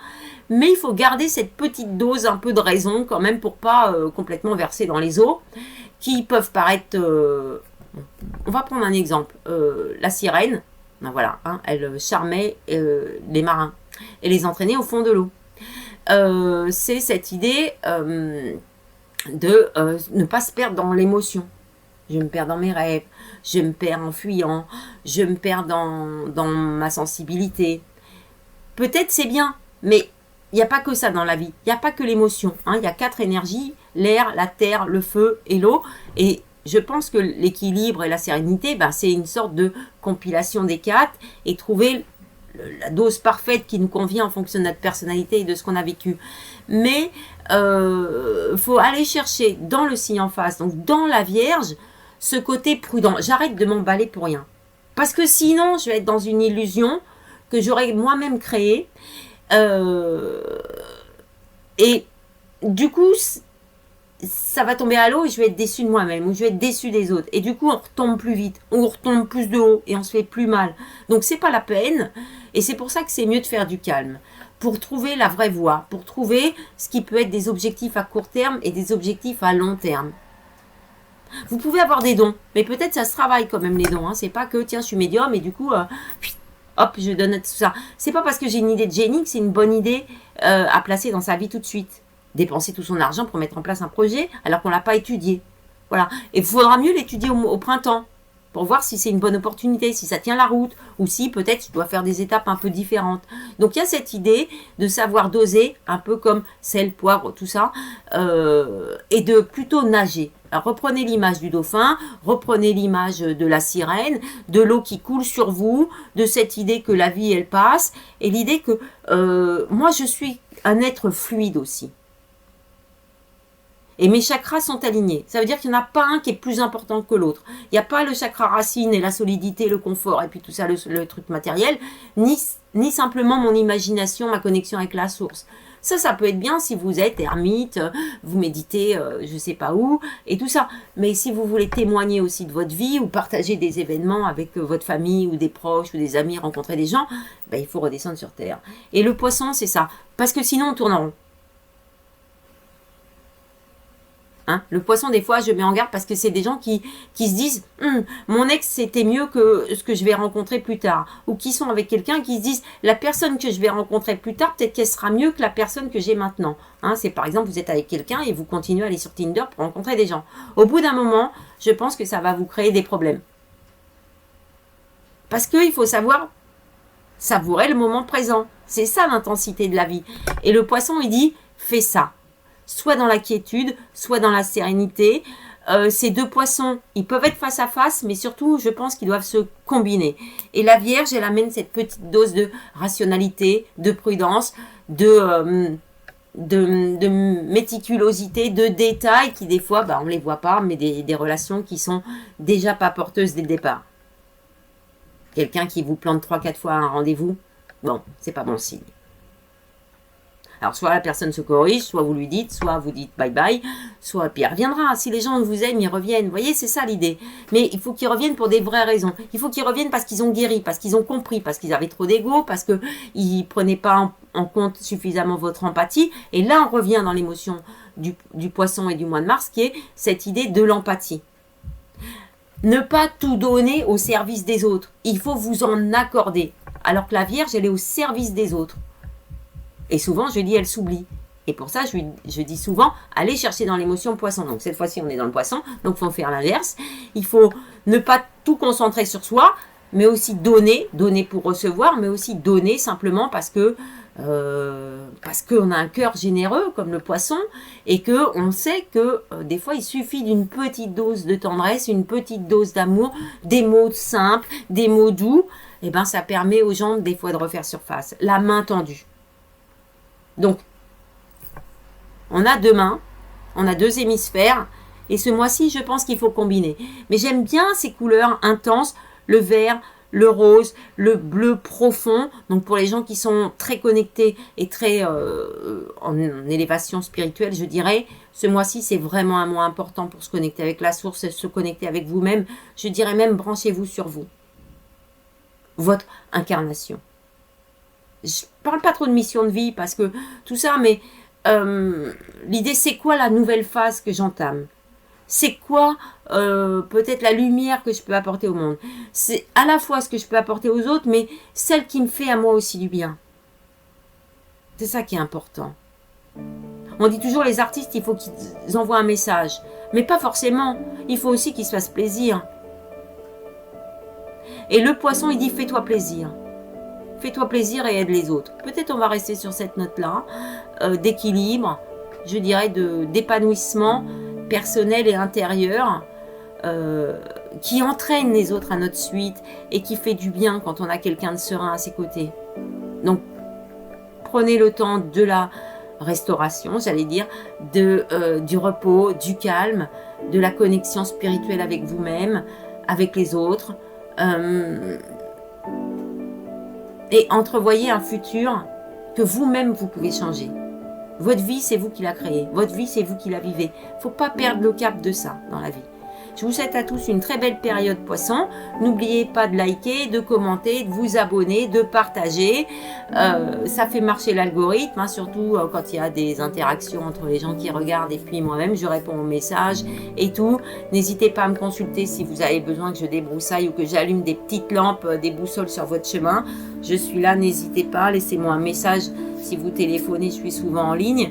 Mais il faut garder cette petite dose un peu de raison quand même pour pas complètement verser dans les eaux qui peuvent paraître... on va prendre un exemple. La sirène, voilà, elle charmait les marins et les entraîner au fond de l'eau. C'est cette idée de ne pas se perdre dans l'émotion. Je me perds dans mes rêves, je me perds en fuyant, je me perds dans ma sensibilité. Peut-être c'est bien, mais il n'y a pas que ça dans la vie. Il n'y a pas que l'émotion. Il y a 4 énergies, l'air, la terre, le feu et l'eau. Et je pense que l'équilibre et la sérénité, c'est une sorte de compilation des 4 et trouver la dose parfaite qui nous convient en fonction de notre personnalité et de ce qu'on a vécu. Mais faut aller chercher dans le signe en face, donc dans la Vierge, ce côté prudent. J'arrête de m'emballer pour rien. Parce que sinon, je vais être dans une illusion que j'aurais moi-même créée. Et du coup, ça va tomber à l'eau et je vais être déçu de moi-même ou je vais être déçu des autres. Et du coup, on retombe plus vite, on retombe plus de haut et on se fait plus mal. Donc, c'est pas la peine. Et c'est pour ça que c'est mieux de faire du calme. Pour trouver la vraie voie, pour trouver ce qui peut être des objectifs à court terme et des objectifs à long terme. Vous pouvez avoir des dons, mais peut-être ça se travaille quand même les dons. Hein. C'est pas que, tiens, je suis médium et du coup, hop, je donne tout ça. C'est pas parce que j'ai une idée de génie que c'est une bonne idée à placer dans sa vie tout de suite. Dépenser tout son argent pour mettre en place un projet alors qu'on l'a pas étudié. Voilà. Et il faudra mieux l'étudier au printemps pour voir si c'est une bonne opportunité, si ça tient la route ou si peut-être il doit faire des étapes un peu différentes. Donc il y a cette idée de savoir doser, un peu comme sel, poivre, tout ça, et de plutôt nager. Alors reprenez l'image du dauphin, reprenez l'image de la sirène, de l'eau qui coule sur vous, de cette idée que la vie elle passe, et l'idée que moi je suis un être fluide aussi. Et mes chakras sont alignés. Ça veut dire qu'il n'y en a pas un qui est plus important que l'autre. Il n'y a pas le chakra racine et la solidité, le confort, et puis tout ça, le truc matériel, ni simplement mon imagination, ma connexion avec la source. Ça peut être bien si vous êtes ermite, vous méditez je ne sais pas où, et tout ça. Mais si vous voulez témoigner aussi de votre vie, ou partager des événements avec votre famille, ou des proches, ou des amis, rencontrer des gens, ben, il faut redescendre sur Terre. Et le poisson, c'est ça. Parce que sinon, on tourne en rond. Hein, le poisson, des fois, je mets en garde parce que c'est des gens qui se disent mon ex, c'était mieux que ce que je vais rencontrer plus tard. Ou qui sont avec quelqu'un qui se disent la personne que je vais rencontrer plus tard, peut-être qu'elle sera mieux que la personne que j'ai maintenant. Hein, c'est par exemple, vous êtes avec quelqu'un et vous continuez à aller sur Tinder pour rencontrer des gens. Au bout d'un moment, je pense que ça va vous créer des problèmes. Parce qu'il faut savoir savourer le moment présent. C'est ça l'intensité de la vie. Et le poisson, il dit fais ça. Soit dans la quiétude, soit dans la sérénité. Ces deux poissons, ils peuvent être face à face, mais surtout, je pense qu'ils doivent se combiner. Et la Vierge, elle amène cette petite dose de rationalité, de prudence, de méticulosité, de détails qui, des fois, on ne les voit pas, mais des relations qui sont déjà pas porteuses dès le départ. Quelqu'un qui vous plante 3-4 fois un rendez-vous, bon, c'est pas bon signe. Alors, soit la personne se corrige, soit vous lui dites, soit vous dites bye-bye, soit puis il reviendra. Si les gens vous aiment, ils reviennent. Vous voyez, c'est ça l'idée. Mais il faut qu'ils reviennent pour des vraies raisons. Il faut qu'ils reviennent parce qu'ils ont guéri, parce qu'ils ont compris, parce qu'ils avaient trop d'ego, parce qu'ils ne prenaient pas en compte suffisamment votre empathie. Et là, on revient dans l'émotion du poisson et du mois de mars, qui est cette idée de l'empathie. Ne pas tout donner au service des autres. Il faut vous en accorder. Alors que la Vierge, elle est au service des autres. Et souvent, je dis, elle s'oublie. Et pour ça, je dis souvent, allez chercher dans l'émotion poisson. Donc cette fois-ci, on est dans le poisson, donc il faut faire l'inverse. Il faut ne pas tout concentrer sur soi, mais aussi donner pour recevoir, mais aussi donner simplement parce qu'on a un cœur généreux comme le poisson et qu'on sait que des fois, il suffit d'une petite dose de tendresse, une petite dose d'amour, des mots simples, des mots doux, et ben ça permet aux gens des fois de refaire surface. La main tendue. Donc, on a deux mains, on a deux hémisphères, et ce mois-ci, je pense qu'il faut combiner. Mais j'aime bien ces couleurs intenses, le vert, le rose, le bleu profond. Donc, pour les gens qui sont très connectés et très en élévation spirituelle, je dirais, ce mois-ci, c'est vraiment un mois important pour se connecter avec la source, se connecter avec vous-même. Je dirais même, branchez-vous sur vous, votre incarnation. Je parle pas trop de mission de vie parce que tout ça, mais l'idée, c'est quoi la nouvelle phase que j'entame? C'est quoi peut-être la lumière que je peux apporter au monde? C'est à la fois ce que je peux apporter aux autres, mais celle qui me fait à moi aussi du bien. C'est ça qui est important. On dit toujours les artistes, il faut qu'ils envoient un message. Mais pas forcément. Il faut aussi qu'ils se fassent plaisir. Et le poisson, il dit fais-toi plaisir. Fais-toi plaisir et aide les autres. Peut-être on va rester sur cette note-là, d'équilibre, je dirais d'épanouissement personnel et intérieur, qui entraîne les autres à notre suite et qui fait du bien quand on a quelqu'un de serein à ses côtés. Donc, prenez le temps de la restauration, j'allais dire, du repos, du calme, de la connexion spirituelle avec vous-même, avec les autres, et entrevoyez un futur que vous-même vous pouvez changer. Votre vie, c'est vous qui la créez. Votre vie, c'est vous qui la vivez. Faut pas perdre le cap de ça dans la vie. Je vous souhaite à tous une très belle période poisson. N'oubliez pas de liker, de commenter, de vous abonner, de partager. Ça fait marcher l'algorithme, hein, surtout quand il y a des interactions entre les gens qui regardent et puis moi-même, je réponds aux messages et tout. N'hésitez pas à me consulter si vous avez besoin que je débroussaille ou que j'allume des petites lampes, des boussoles sur votre chemin. Je suis là, n'hésitez pas, laissez-moi un message si vous téléphonez, je suis souvent en ligne.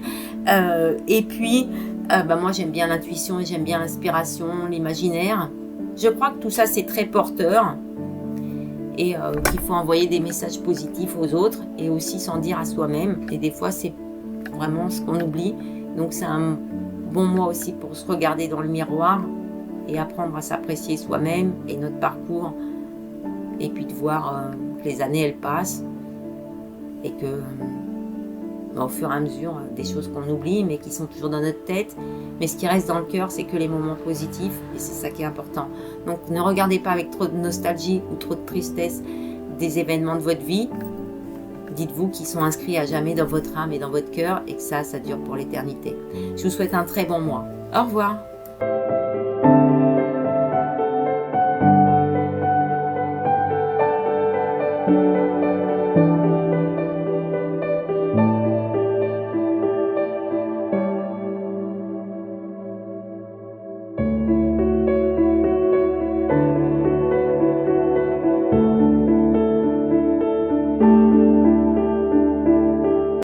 Et puis... moi j'aime bien l'intuition et j'aime bien l'inspiration, l'imaginaire. Je crois que tout ça c'est très porteur et qu'il faut envoyer des messages positifs aux autres et aussi s'en dire à soi-même. Et des fois c'est vraiment ce qu'on oublie. Donc c'est un bon mois aussi pour se regarder dans le miroir et apprendre à s'apprécier soi-même et notre parcours. Et puis de voir que les années elles passent et que... au fur et à mesure, des choses qu'on oublie, mais qui sont toujours dans notre tête. Mais ce qui reste dans le cœur, c'est que les moments positifs, et c'est ça qui est important. Donc ne regardez pas avec trop de nostalgie ou trop de tristesse des événements de votre vie. Dites-vous qu'ils sont inscrits à jamais dans votre âme et dans votre cœur, et que ça dure pour l'éternité. Je vous souhaite un très bon mois. Au revoir.